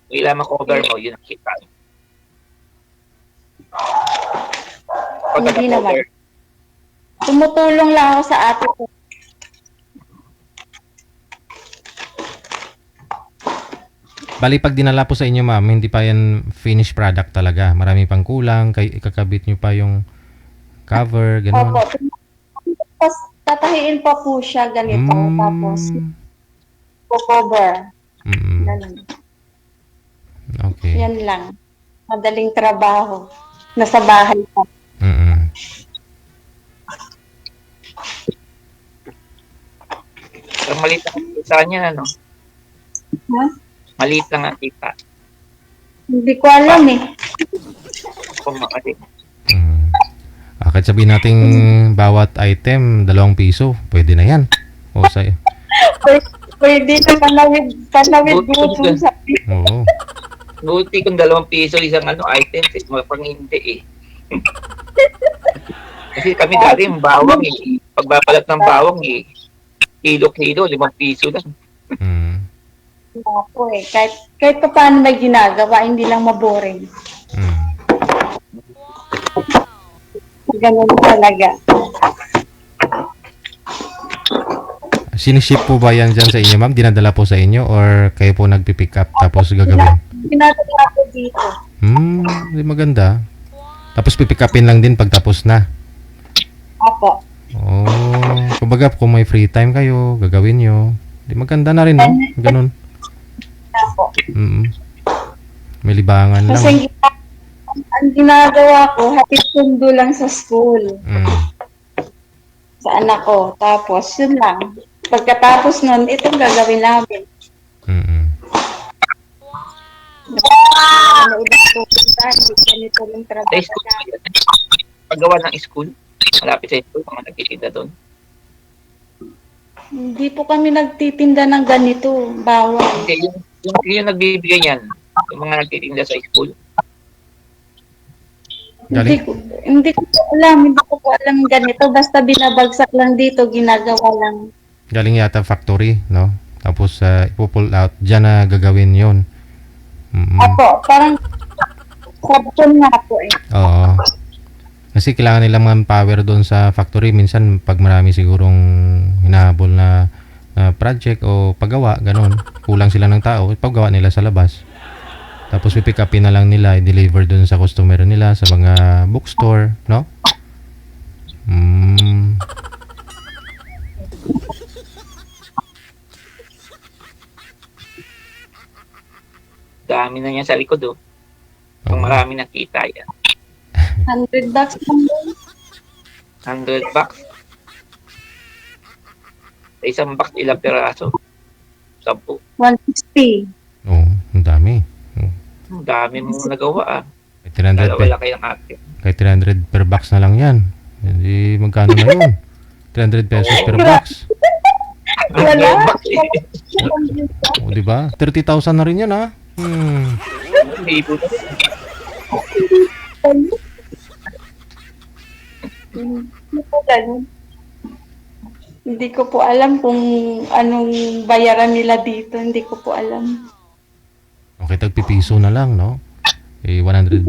Nila ma-cover mo, yun ang kikitain. Hindi naman. Tumutulong lang ako sa ate ko. Bali, pag dinala po sa inyo, ma'am, hindi pa yan finished product talaga. Marami pang kulang. Ikakabit nyo pa yung cover, gano'n. Opo. Tapos, tatahiin pa po siya ganito. Tapos, cover. Ganun. Okay. Yan lang. Madaling trabaho. Nasa bahay pa. So, maliit lang ang kita niya, ano? Maliit lang ang kita. Hindi ko alam eh. Kung makali. Kahit sabihin natin bawat item, 2 piso, pwede na yan. O sa'yo. Pwede na panawid gutom sa Oo. Buti kung 2 piso isang item, pang hindi eh. Kasi kami dati yung bawang eh. Pagbabalat ng bawang eh. Kilo-kilo, 5 piso lang. po eh. Kahit pa paano may ginagawa, hindi lang maboring. Ganun talaga. Siniship po ba yan dyan sa inyo, ma'am? Dinadala po sa inyo or kayo po nagpipick up tapos gagawin? Dinadala po dito. Di maganda. Tapos pipick upin lang din pagtapos na. Opo. Kumbaga kung may free time kayo, gagawin nyo. Di maganda na rin, no? Ganun. Opo. May libangan lang. Kasi ang ginagawa ko, hatid sundo lang sa school. Sa anak ko. Tapos, yun lang. Pagkatapos nun, itong gagawin namin. Ano ibang pupunta, hindi ganito lang trabaho namin. Paggawa ng school, malapit sa school, mga nagtitinda doon. Hindi po kami nagtitinda ng ganito. Bawal. Hindi, yung nagbibigay yan. Yung mga nagtitinda sa school. Hindi ko po alam ganito. Basta binabagsak lang dito, ginagawa lang. Galing yata factory, no? Tapos ipo-pull out, dyan na gagawin yon. Apo, parang sabon nga po eh. Oo. Kasi kailangan nilang manpower doon sa factory. Minsan, pag marami sigurong hinahabol na project o paggawa, ganun. Kulang sila ng tao, paggawa nila sa labas. Tapos pipick upin na lang nila, i-deliver doon sa customer nila, sa mga bookstore, no? Dami na niya sa likod, oh. Kung marami nakita yan. $100 lang doon. $100. Sa isang box, ilang piraso? 10. 160. Ang dami. Ang dami mong nagawa, ah. Kahit 300 Wala kayo ng ate. Kahit 300 per box na lang yan. Hindi, magkano na yun? 300 pesos per box. Wala. O, diba? 30,000 na rin yan, ha? Libo na. Hindi ko po alam kung anong bayaran nila dito. Hindi ko po alam. Okay, tagpipiso na lang, no? 100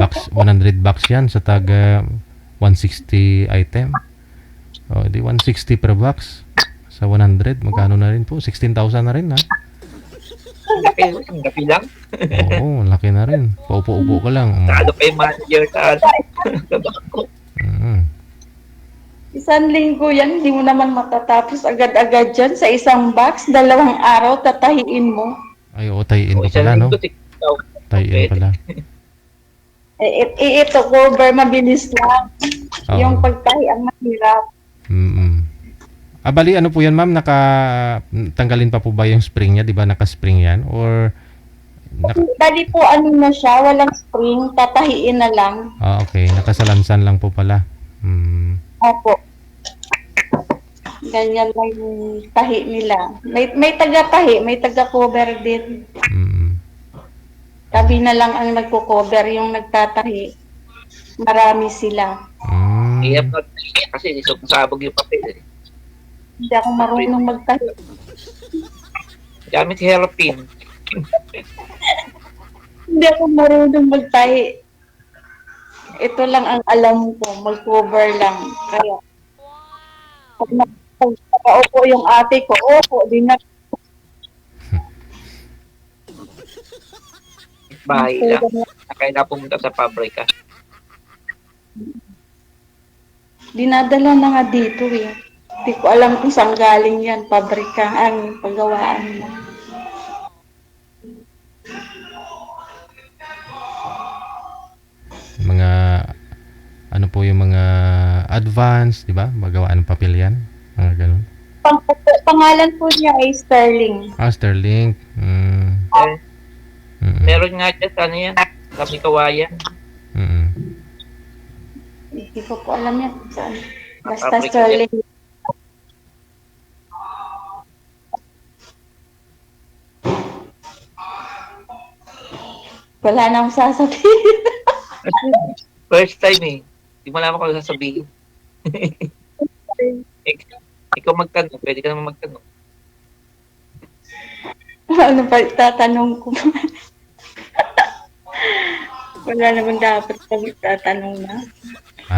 bucks yan sa tag 160 item. Oh, di 160 per box. Sa 100, magkano na rin po? 16,000 na rin, ha? Laki lang. Oo, laki na rin. Paupo-upo ka lang. Talo pa yung manager sa bangko. Isang linggo yan, hindi mo naman matatapos agad-agad dyan. Sa isang box, 2 araw, tatahiin mo. Ay, oo, tayin pa pala, no? Tayin pala. Ito, cover, mabilis lang. Oo. Yung pagtahi ang mahirap. Bali, ano po yan, ma'am? Tanggalin pa po ba yung spring niya? Di ba naka-spring yan? Or Bali po, ano na siya, walang spring, tatahiin na lang. okay. Nakasalansan lang po pala. Opo. Ganyan lang yung tahi nila. May taga-tahi, may taga-cover din. Kami na lang ang nagko-cover, yung nagtatahi. Marami sila. Iya, kasi sabog yung papel. Hindi ako marunong magtahi. Gamit hairpin. Hindi ako marunong magtahi. Ito lang ang alam ko, mag-cover lang. Kaya, pag nakaupo yung ate ko, opo, din na. Bahay lang. Kaya pumunta sa pabrika. Dinadala na nga dito eh. Hindi ko alam kung saan galing yan, pabrika, ang paggawaan mo. Mga, ano po yung mga advance, di ba? Magawaan ng papel yan. Mga ganun. Pangalan po niya ay Sterling. Sterling. Meron nga dyan sa ano yan. Sa Kawayan. Hindi ko po alam yan. Saan? Basta Sterling. Wala na akong sasabihin. First time eh. Hindi mo naman ako sasabihin. Ikaw magtanong. Pwede ka naman magtanong. Ano pa tatanong ko? Wala naman dapat kami tatanong na.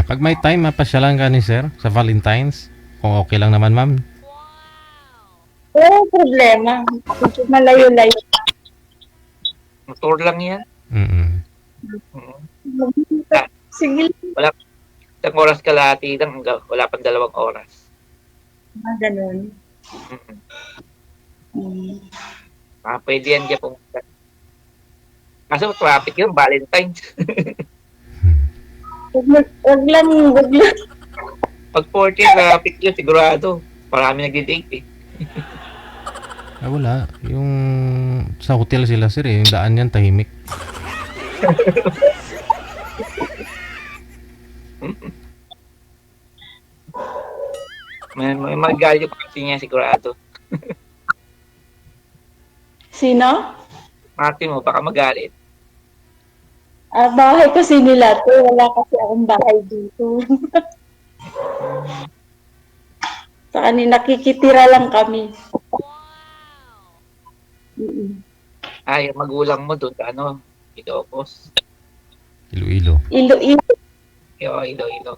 Pag may time, mapasyalan ka ni sir sa Valentine's. Kung okay lang naman, ma'am. Problema. Malayo-layo. Motor lang yan. Sige. Wala. Isang oras kalahati lang. Wala pang 2 oras. Ganun. Pwede yan dyan pumunta. Kaso traffic yun, Valentine's. Wag lang. Pag 40 traffic yun, sigurado. Marami nagdi-date eh. Wala. Yung sa hotel sila sir eh. Yung daan yan, tahimik. may magalit pa kasi niya sigurado. Sino? Mati mo, baka magalit. Bahay kasi nila to. Wala kasi akong bahay dito. Sa kanina, nakikitira lang kami. Ay, magulang mo doon, ano, Ilocos. Iloilo. Iloilo. Iloilo.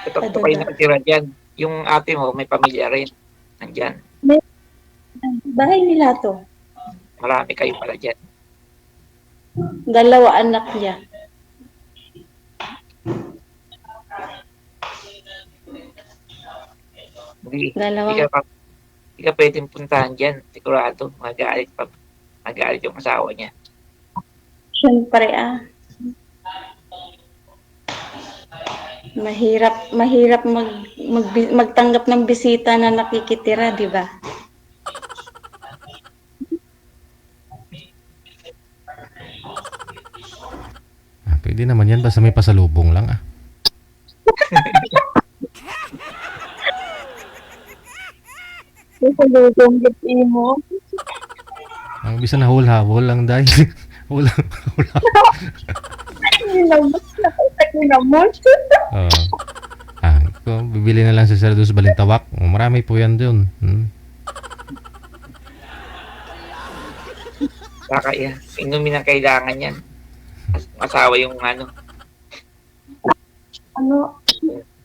Ito pa kayo nakatira dyan. Yung ate mo, may pamilya rin. Nandyan. Bahay nila to. Marami kayo pala dyan. 2 anak niya. Hindi ka pwedeng puntahan dyan. Sigurado, magalit yung asawa niya. Siyempre Mahirap magtanggap ng bisita na nakikitira, di ba? Pwede naman yan, basta may pasalubong lang Pasalubong mo. Ang bisa na hul-habol lang dahil. Bibili na lang sa sir doon sa Balintawak. Marami po yan doon. Baka yan. Inumin ang kailangan yan. Asawa yung ano. Ano?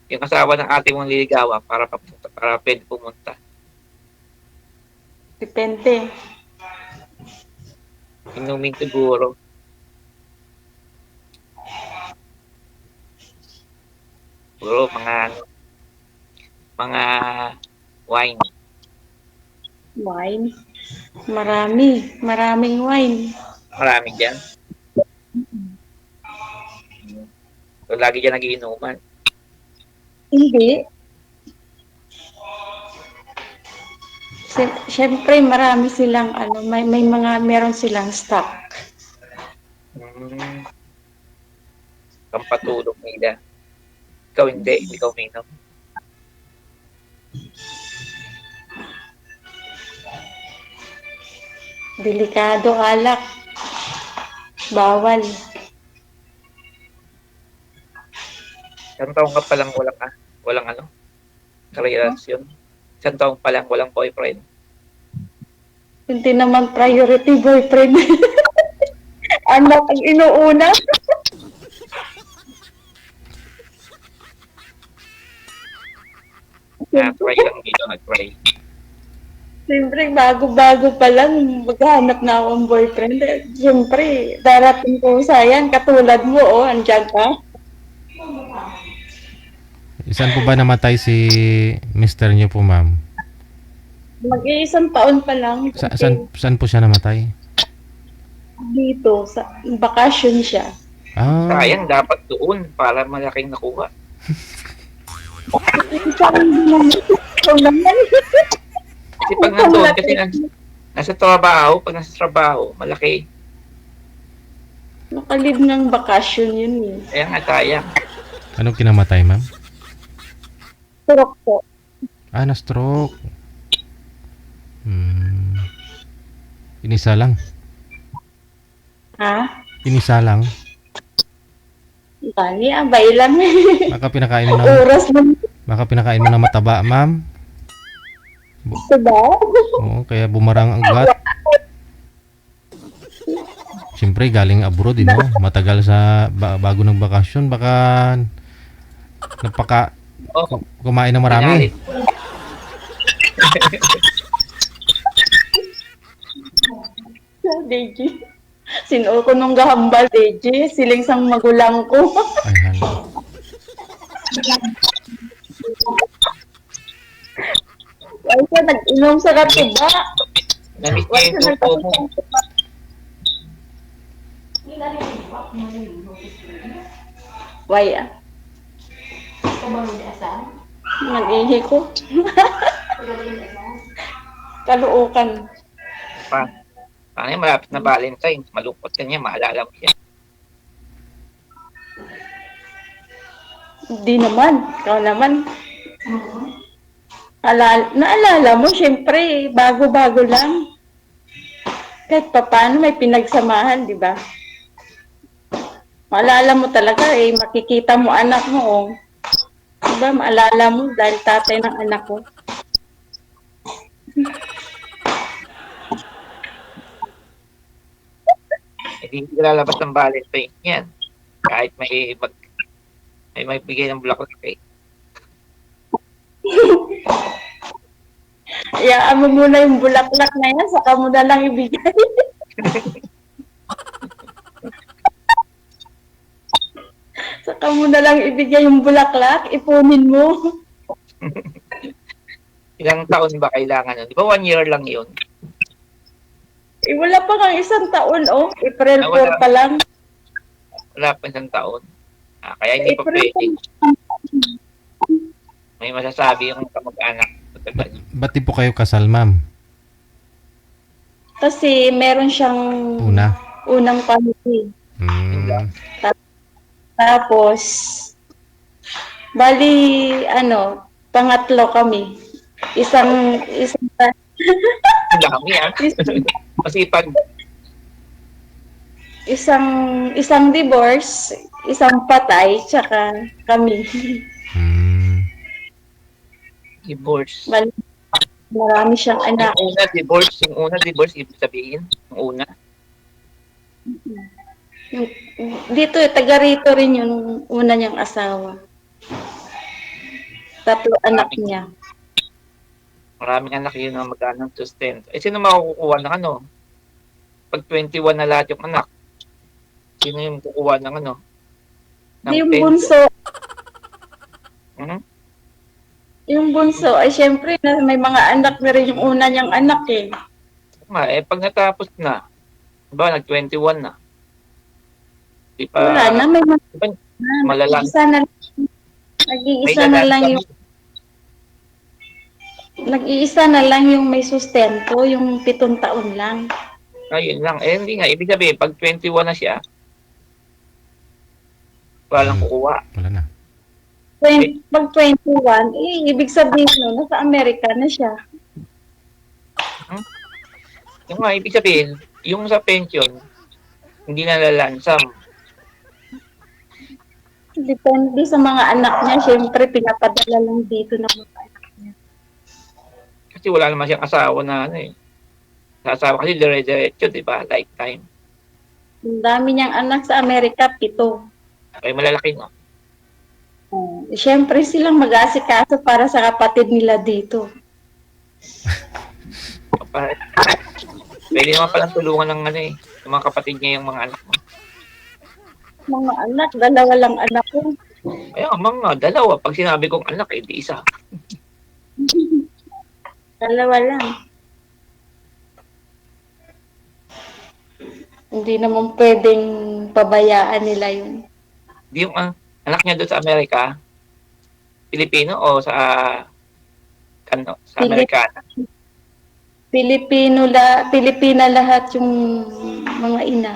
Yung asawa ng ate mong liligawan para papunta, para pwede pumunta. Depende. Inumin siguro. Siguro mga wine. Wine? Marami. Maraming wine. Marami dyan. So, lagi dyan nagiinuman. Hindi. Siyempre, marami silang may mga meron silang stock. Pampatulog nila. Ikaw hindi, ikaw minom. Delikado alak. Bawal. Isang taong ka palang walang ano? Karelasyon. Isang taong palang walang boyfriend. Hindi naman priority boyfriend. Anak ang inuuna. Try lang dito, nag-try. Siyempre, bago-bago pa lang, maghanap na akong boyfriend. Siyempre, darating ko sa yan, katulad mo, andyan ka. Isan po ba namatay si mister niyo po, ma'am? Mag-iisang taon pa lang. Saan po siya namatay? Dito, sa bakasyon siya. Sayang, dapat doon para malaking nakuha. Kasi pag nandun, kasi nasa trabaho, malaki. Nakalib ng bakasyon yun eh. Kaya nga sayang. Anong kinamatay, ma'am? Stroke po. Na-stroke. Inisa lang. Ha? Inisa lang. Bali, abay lang. Baka pinakain mo Oras lang. Baka pinakain mo na mataba, ma'am. Diba? Oo, kaya bumarang ang ugat. Siyempre, galing abroad, no? Matagal sa bago ng bakasyon. Baka kumain na marami. DJ. Sinuo ko nung gahambal, DJ. Siling sang magulang ko. Ay, hala. Ay, siya nag-inom sa katiba. Namit niya yung tupo mo. Why, nag-ihi ko. Kaluukan. Paano yung malapit na Valentine's? Malungkot ka niya, maalala mo siya. Hindi naman. Ikaw naman. Naalala mo, syempre, bago-bago lang. Kahit pa paano may pinagsamahan, di ba? Maalala mo talaga, makikita mo anak mo, oh. Diba, maalala mo dahil tatay ng anak ko. Hindi lalabas ng Valentine's yan. Kahit may bigay ng bulaklak eh. Iyaan mo muna yung bulaklak na yan, saka mo na lang ibigay. Saka mo na lang ibigay yung bulaklak, ipunin mo. Ilang taon ba kailangan nun? Di ba 1 year lang yun? Wala pa kang isang taon, oh. April 4 pa lang. Wala pa isang taon. Kaya hindi pa pwede. May masasabi yung kamag-anak. Ba't di po kayo kasal, ma'am? Kasi meron siyang unang family. Tapos, bali, pangatlo kami. Isang dami masipag. Isang divorce, isang patay, tsaka kami. Divorce. Marami siyang anak. Yung una divorce, ibig sabihin, yung una. Yung, dito, taga rito rin yung una niyang asawa. 3 anak niya. Maraming anak yun ang magkano sustento. Eh, sino makukuha ng ano? Pag 21 na lahat yung anak, sino yung kukuha ng ano? Ng Yung 10? bunso, Hmm? yung bunso, ay syempre, may mga anak na rin yung una niyang anak eh. Pag natapos na, ba, nag-21 na. Di pa, Wala na, may mga malalang. nag-iisa na lang yung nag-iisa na lang yung may sustento, yung 7 taon lang. Ayun lang. Eh, hindi nga. Ibig sabihin, pag 21 na siya, walang kukuha. Wala na. Pag 21, ibig sabihin no, nasa Amerika na siya. Yung nga, ibig sabihin, yung sa pension, hindi na lalansam. Depende sa mga anak niya, syempre pinapadala lang dito ng mga anak niya. Kasi wala naman siyang asawa na ano eh. Sa asawa kasi dire-diretso, di ba? Lifetime. Ang dami niyang anak sa Amerika, 7. Ay, malalaki no. Syempre silang mag-aasikaso para sa kapatid nila dito. Pwede naman palang tulungan ng ano eh. Yung mga kapatid niya yung mga anak mo. Mga anak, 2 lang anak ko. Ayun, mga 2. Pag sinabi kong anak, eh, di 1. 2 lang. Hindi naman pwedeng pabayaan nila yun. Di yung anak niya doon sa Amerika, Pilipino o sa Amerikana? Pilipina lahat yung mga ina.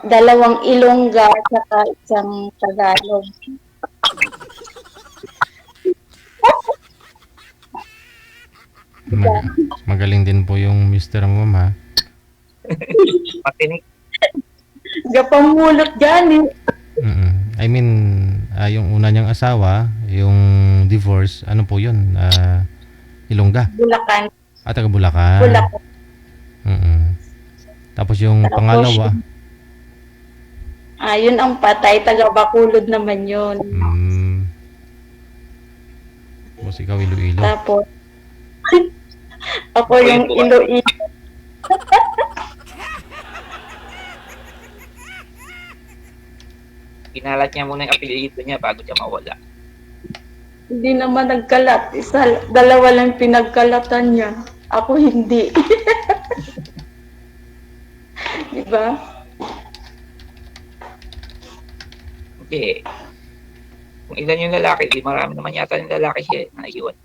Dalawang Ilongga at saka isang Tagalog. Magaling din po yung Mr. mo, ha? Patinik. Gapamulot dyan eh. I mean, yung una niyang asawa, yung divorce, ano po yun? Ilongga? Bulacan. Taga Bulacan. Bulacan. Tapos yung pangalawa? Yun ang patay, taga Bacolod naman yun. Tapos ikaw Iloilo. Tapos, ako yung Iloilo. Kinalat niya muna yung apelyido niya bago siya mawala. Hindi naman nagkalat. 2 lang pinagkalatan niya. Ako hindi. Diba? Hindi. Kung ilan yung lalaki, di marami naman yata yung lalaki siya na iwan.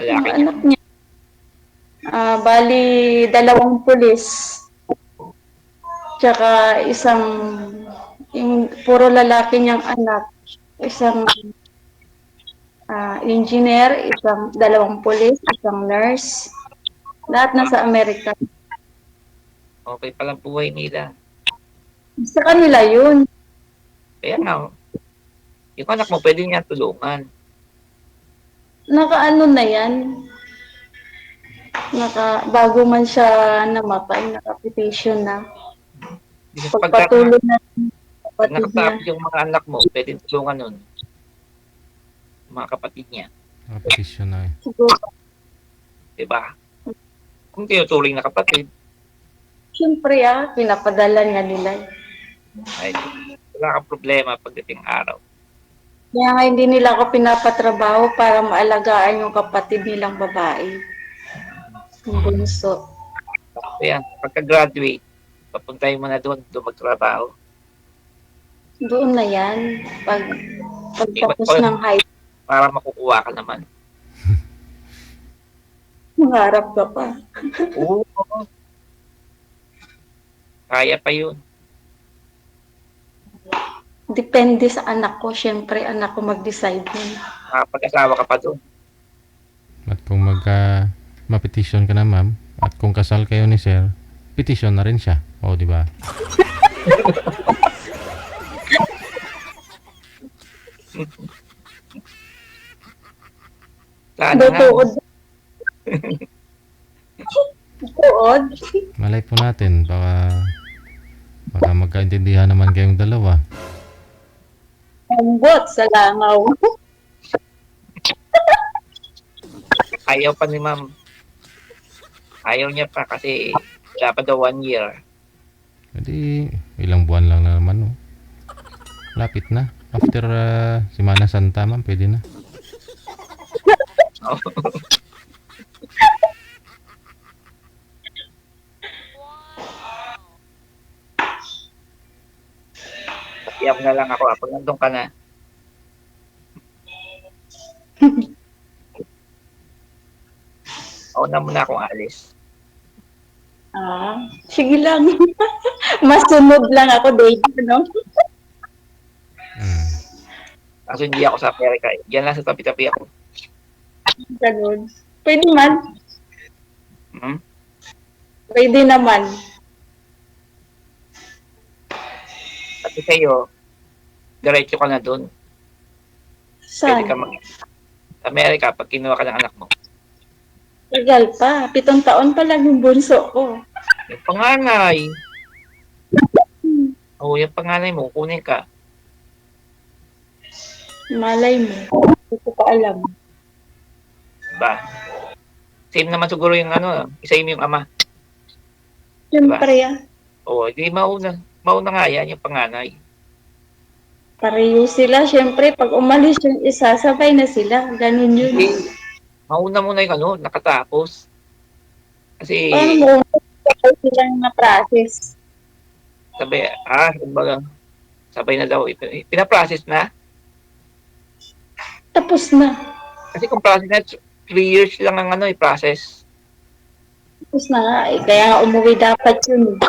Lalaki niya. Anak niya. Bali, 2 pulis. Tsaka yung puro lalaki niyang anak. Isang engineer, 2 pulis, 1 nurse. Lahat nasa Amerika. Okay palang buhay nila. Sa kanila yun. Kaya nga, yung anak mo pwede niya tulungan. Nakaano na yan. Bago man siya namatay, naka-petition na. Pagpatuloy na pag nakatapos yung mga anak mo, pwede tulungan nun. Mga kapatid niya. Petition na eh. Siguro. Diba? Kung tinuturing na kapatid. Siyempre pinapadala nga nila. Ay, wala kang problema pagdating araw. Kaya nga hindi nila ako pinapatrabaho para maalagaan yung kapatid nilang babae. Yung bunso. Ayan, pagka-graduate, papuntahin mo na doon magtrabaho. Doon na yan. Pagtapos ng high school. Para makukuha ka naman. Mangarap ka pa. Oo. Kaya pa yun. Depende sa anak ko. Siyempre, anak ko mag-decide yun. Pag-asawa ka pa doon. At kung ma-petition ka na, ma'am, at kung kasal kayo ni sir, petition na rin siya. O, di ba? Buod. Malay po natin, baka magkaintindihan naman kayong dalawa. Ambot sa langaw. Ayaw pa ni ma'am. Ayaw niya pa kasi wala pa daw 1 year. Hindi, ilang buwan lang naman, oh. Lapit na. After Semana Santa, ma'am, pwede na. Iyak na lang ako. Pag nandun ka na. Una muna akong alis. Sige lang. Masunod lang ako, David, no? Kaso hindi ako sa Amerika. Diyan lang sa tabi-tabi ako. Ganun. Pwede man. Hmm? Pwede naman. Pati sa'yo, diretso ka na dun. Saan? Pwede ka Amerika pag kinuha ka ng anak mo. Tagal pa. 7 taon pa lang yung bunso ko. Yung panganay. Yung panganay mo, kunin ka. Malay mo. Hindi ko pa alam. Diba? Same naman siguro yung isa yung ama. Siyempre, Di mauna. Mauna nga yan, yung panganay. pareho sila. Siyempre, pag umalis yung isa, sabay na sila. Ganun yun. Mauna muna yung nakatapos. Kasi, Paano mo silang na-process? sabay na daw. Pinaprocess na. Tapos na. Kasi kung process na, 3 years lang ang process. Tapos na nga. Kaya nga umuwi dapat yun.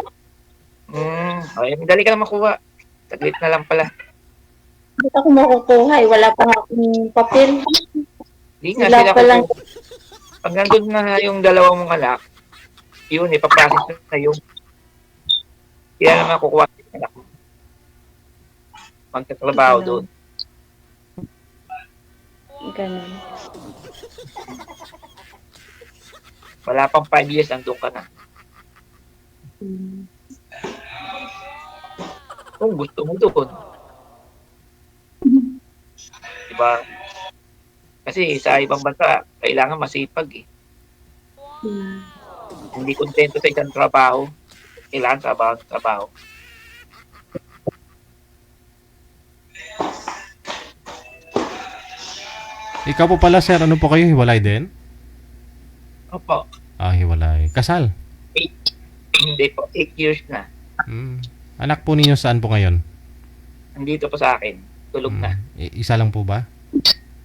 Ay, madali ka na makuha. Saglit na lang pala. Bakit ako makukuha? Wala pa nga akong papel. Hindi nga sila lang. Pag nandun na yung dalawa mong anak, yun, ipaprocess na yun. Kaya naman kukuha yung anak mo. Magtatrabaho doon. Ganun. Wala pang 5 years, nandun ka na. Kung gusto mo doon. Diba? Kasi sa ibang bansa, kailangan masipag eh. Hindi kontento sa isang trabaho. Kailangan trabaho. Ikaw po pala, sir, ano po kayo? Hiwalay din? Opo. Hiwalay. Kasal? 8. Hindi po. 8 years na. Anak po ninyo saan po ngayon? Nandito po sa akin. Tulog na. Isa lang po ba?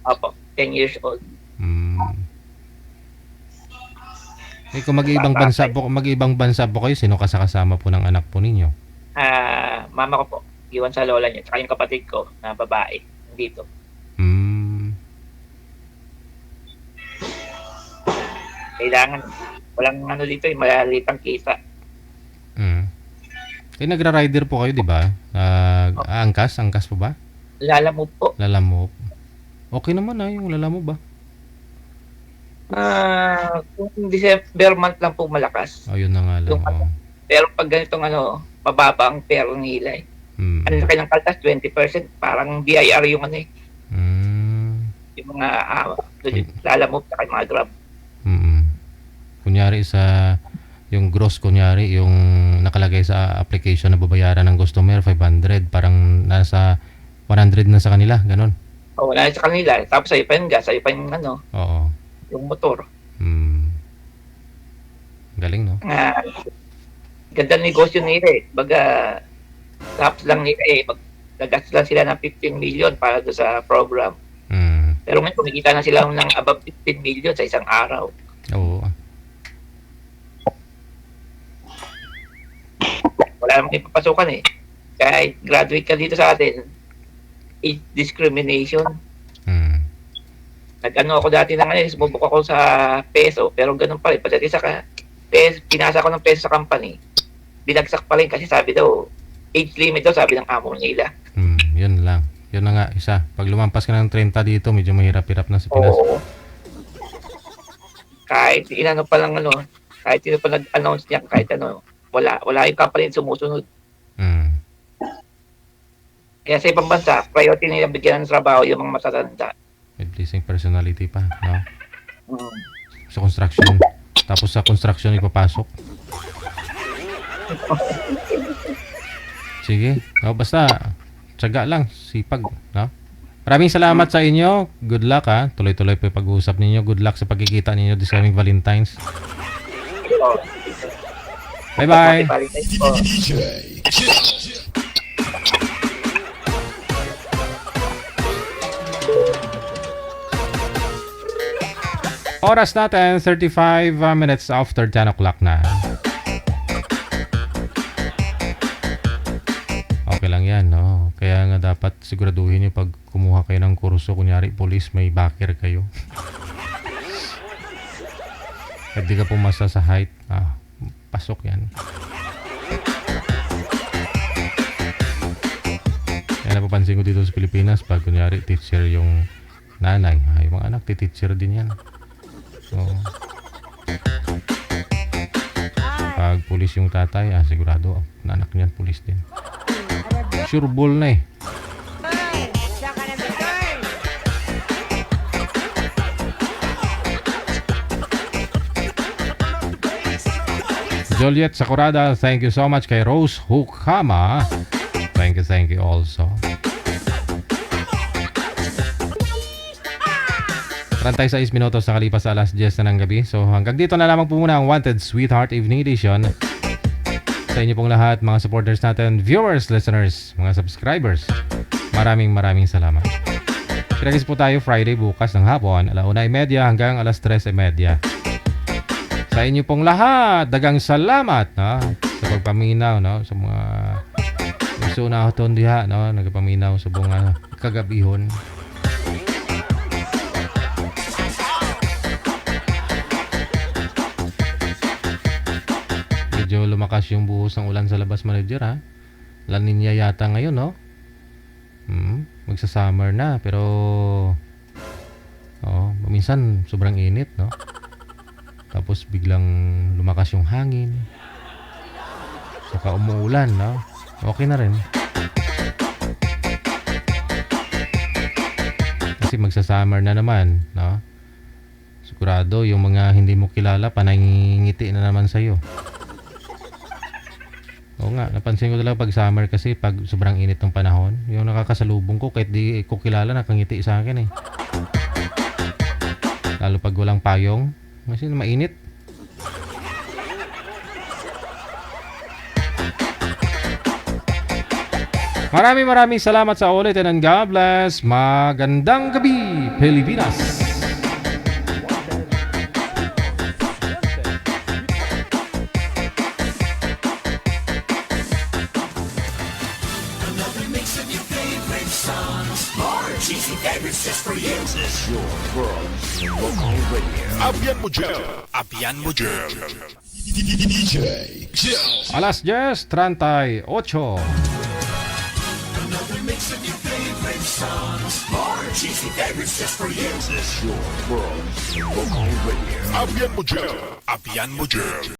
Opo. 10 years old. Kung mag-ibang bansa po kayo, sino kasama po ng anak po ninyo? Mama ko po. Iwan sa lola niya. Tsaka yung kapatid ko na babae. Nandito. Kailangan. Walang dito malalitang kita. Nagra-rider po kayo, di ba? Angkas po ba? Lalamove po. Lalamove. Okay naman yung lalamove ba? Kung December month lang po malakas. Yun na nga lang. Pero pag ganitong mababa ang pero nila eh. Ano na kanyang kaltas, 20%. Parang BIR yung yung mga lalamove sa mga grab. Kunyari yung gross, yung nakalagay sa application na babayaran ng customer, 500, parang nasa 100 na sa kanila, ganun. Wala sa kanila. Tapos sa'yo pa yung gas, sa'yo pa yung Oo. yung motor. Galing, no? Ganda negosyo nila eh. Baga, tapos lang nila eh. Nag-gas lang sila ng 15 million para doon sa program. Pero ngayon, kumikita na sila ng above 15 million sa isang araw. Oo. Wala namang ipapasukan eh. Kahit graduate ka dito sa atin, age discrimination. Nag-ano ako dati sumubok ako sa peso, pero ganun pa rin. Pagdating sa peso, pinasa ko ng peso sa company, binagsak pa rin kasi sabi daw, age limit daw, sabi ng amo nila. Yun lang. Yun na nga, isa. Pag lumampas ka ng 30 dito, medyo mahirap-hirap na sa Pinas. Oo. Kahit inano pa lang Kahit sino pa nag-announce niya, kahit ano, wala yung company sumusunod. Kaya sa ibang bansa, priority nila bigyan ng trabaho yung mga matatanda. May pleasing personality pa, no? Sa construction. Tapos sa construction ipapasok. Sige. No, basta tiyaga lang, sipag, no? Maraming salamat sa inyo. Good luck, ha. Tuloy-tuloy po yung pag-uusap ninyo. Good luck sa pagkikita ninyo this coming Valentine's. Bye-bye. Oras natin, 35 minutes after 10 o'clock na. Okay lang yan, no? Kaya nga dapat siguraduhin nyo pag kumuha kayo ng kurso, kunyari police, may backer kayo. At di ka pumasa sa height, pasok yan. Kaya napapansin ko dito sa Pilipinas, pag kunyari teacher yung nanay, yung mga anak, teacher din yan. So, pag pulis yung tatay, sigurado na anak niyan pulis din. Sure ball na eh. Juliet Sakurada, thank you so much. Kay Rose Hukama, thank you also. 36 minutos na kalipas sa alas 10 na ng gabi. So hanggang dito na lamang po muna ang Wanted Sweetheart Evening Edition. Sa inyo pong lahat, mga supporters natin, viewers, listeners, mga subscribers, maraming salamat. Pinagis po tayo Friday bukas ng hapon, 1:30 hanggang alas 3:30. Sa inyo pong lahat, dagang salamat, no? Sa pagpaminaw, no? Sa mga gusto na ako diha, no? Nagpaminaw sa buong kagabihon. Medyo lumakas yung buhos ng ulan sa labas, manager, ha? La Nina yata ngayon, no? Magsa-summer na, pero minsan sobrang init, no? Tapos biglang lumakas yung hangin. Saka umuulan, no? Okay na rin. Kasi magsa-summer na naman, no? Sigurado yung mga hindi mo kilala, panangingiti na naman sa'yo. Oo nga, napansin ko talaga pag summer kasi pag sobrang init ng panahon, yung nakakasalubong ko kahit di ko kilala nakangiti sa akin eh. Lalo pag walang payong, kasi mainit. Maraming salamat sa ulitin and God bless. Magandang gabi, Pilipinas. Cheesy favorites just for you. This is your world in local radio. Abyan mo dyan. DJ Jill. Alas 10:38. Another mix of your favorite songs. More cheesy favorites just for you. This is your world in local radio. Abyan mo dyan.